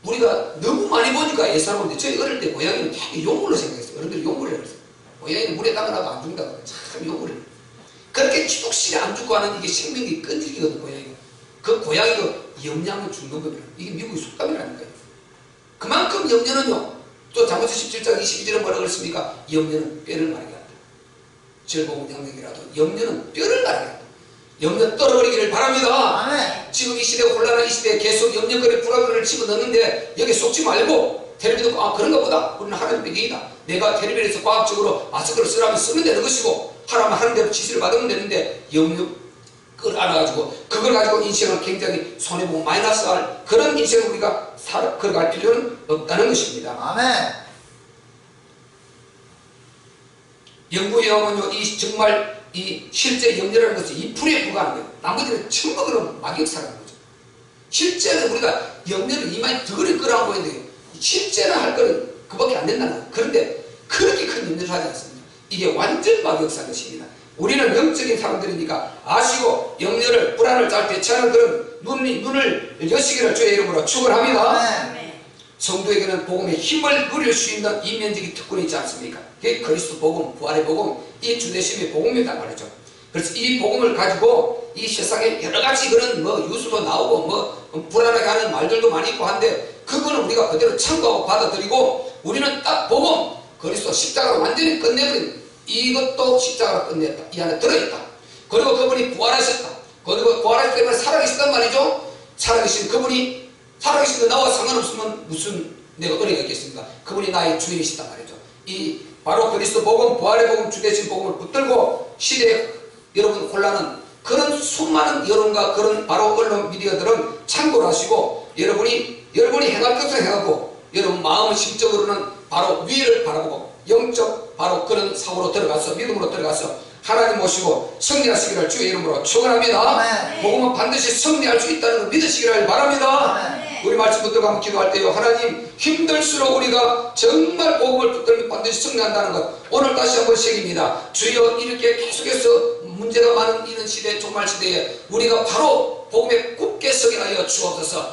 우리가 너무 많이 보니까 예사로운데, 저희 어릴 때 고양이는 되게 용물로 생각했어요. 어른들이 용물이라고 그랬어요. 고양이는 물에 담아놔도 안 죽는다고. 참 용물이에요. 그렇게 지독실에 안 죽고 하는 이게 생명이 끈질기거든, 고양이가. 그 고양이가 염려하면 죽는 겁니다. 이게 미국의 속담이라니까요. 그만큼 염려는요, 또 잠언서 17장 22절에 뭐라고 그랬습니까? 염려는 뼈를 마르게 한다. 즐거운 양력이라도 염려는 뼈를 마르게 한다. 염려 떨어버리기를 바랍니다. 아멘. 지금 이 시대, 혼란한 이 시대에 계속 염려거리 불안거리를 집어넣는데 여기 속지 말고 텔레비 듣고, 아, 그런가 보다. 우리는 하나님 배경이다. 내가 텔레비에서 과학적으로 마스크를 쓰라면 쓰면 되는 것이고 하라면 하는 대로 지시를 받으면 되는데 염려 그걸 알아가지고 그걸 가지고 인생을 굉장히 손해보고 마이너스 할 그런 인생을 우리가 걸어갈 필요는 없다는 것입니다. 아멘. 연구에 의하면요, 이 정말 이 실제 염려라는 것은 2%에 불과합니다. 나머지는 전부 그런 마귀 역사라는 거죠. 실제는 우리가 염려를 이마에 덩어리 끌어안고 있는데 실제는 할 거는 그밖에 안 된다는 거예요. 그런데 그렇게 큰 염려를 하지 않습니다. 이게 완전 마귀 역사인 것입니다. 우리는 영적인 사람들이니까 아시고 염려를, 불안을 잘 대처하는 그런 눈을 여시기를 주의 이름으로 축원합니다. 아멘. 성도에게는 복음의 힘을 누릴 수 있는 이면적인 특권이 있지 않습니까? 그게 그리스도 복음, 부활의 복음, 이 주대심의 복음이란 말이죠. 그래서 이 복음을 가지고 이 세상에 여러가지 그런 뭐 유수도 나오고 뭐 불안하게 하는 말들도 많이 있고 한데 그거는 우리가 그대로 참고하고 받아들이고 우리는 딱 복음, 그리스도 십자가로 완전히 끝내버린, 이것도 십자가로 끝냈다. 이 안에 들어있다. 그리고 그분이 부활하셨다. 그리고 부활하셨기 때문에 살아계시단 말이죠. 살아계신 그분이, 살아계신 거 나와 상관없으면 무슨 내가 은혜가 있겠습니까? 그분이 나의 주인이시단 말이죠. 이 바로 그리스도 복음, 부활의 복음, 주대신 복음을 붙들고 시대에 여러분 혼란은 그런 수많은 여론과 그런 바로 언론 미디어들은 참고를 하시고 여러분이 행할 것을 행하고 여러분 마음의 심적으로는 바로 위를 바라보고 영적 바로 그런 사고로 들어가서 믿음으로 들어가서 하나님 모시고 승리하시기를 주의 이름으로 축원합니다. 복음은 반드시 승리할 수 있다는 걸 믿으시기를 바랍니다. 우리 말씀 붙들고 한번 기도할 때요, 하나님 힘들수록 우리가 정말 복음을 붙들면 반드시 승리한다는 것 오늘 다시 한번 새깁니다. 주여, 이렇게 계속해서 문제가 많은 이런 시대, 종말 시대에 우리가 바로 복음에 굳게 서게 하여 주옵소서.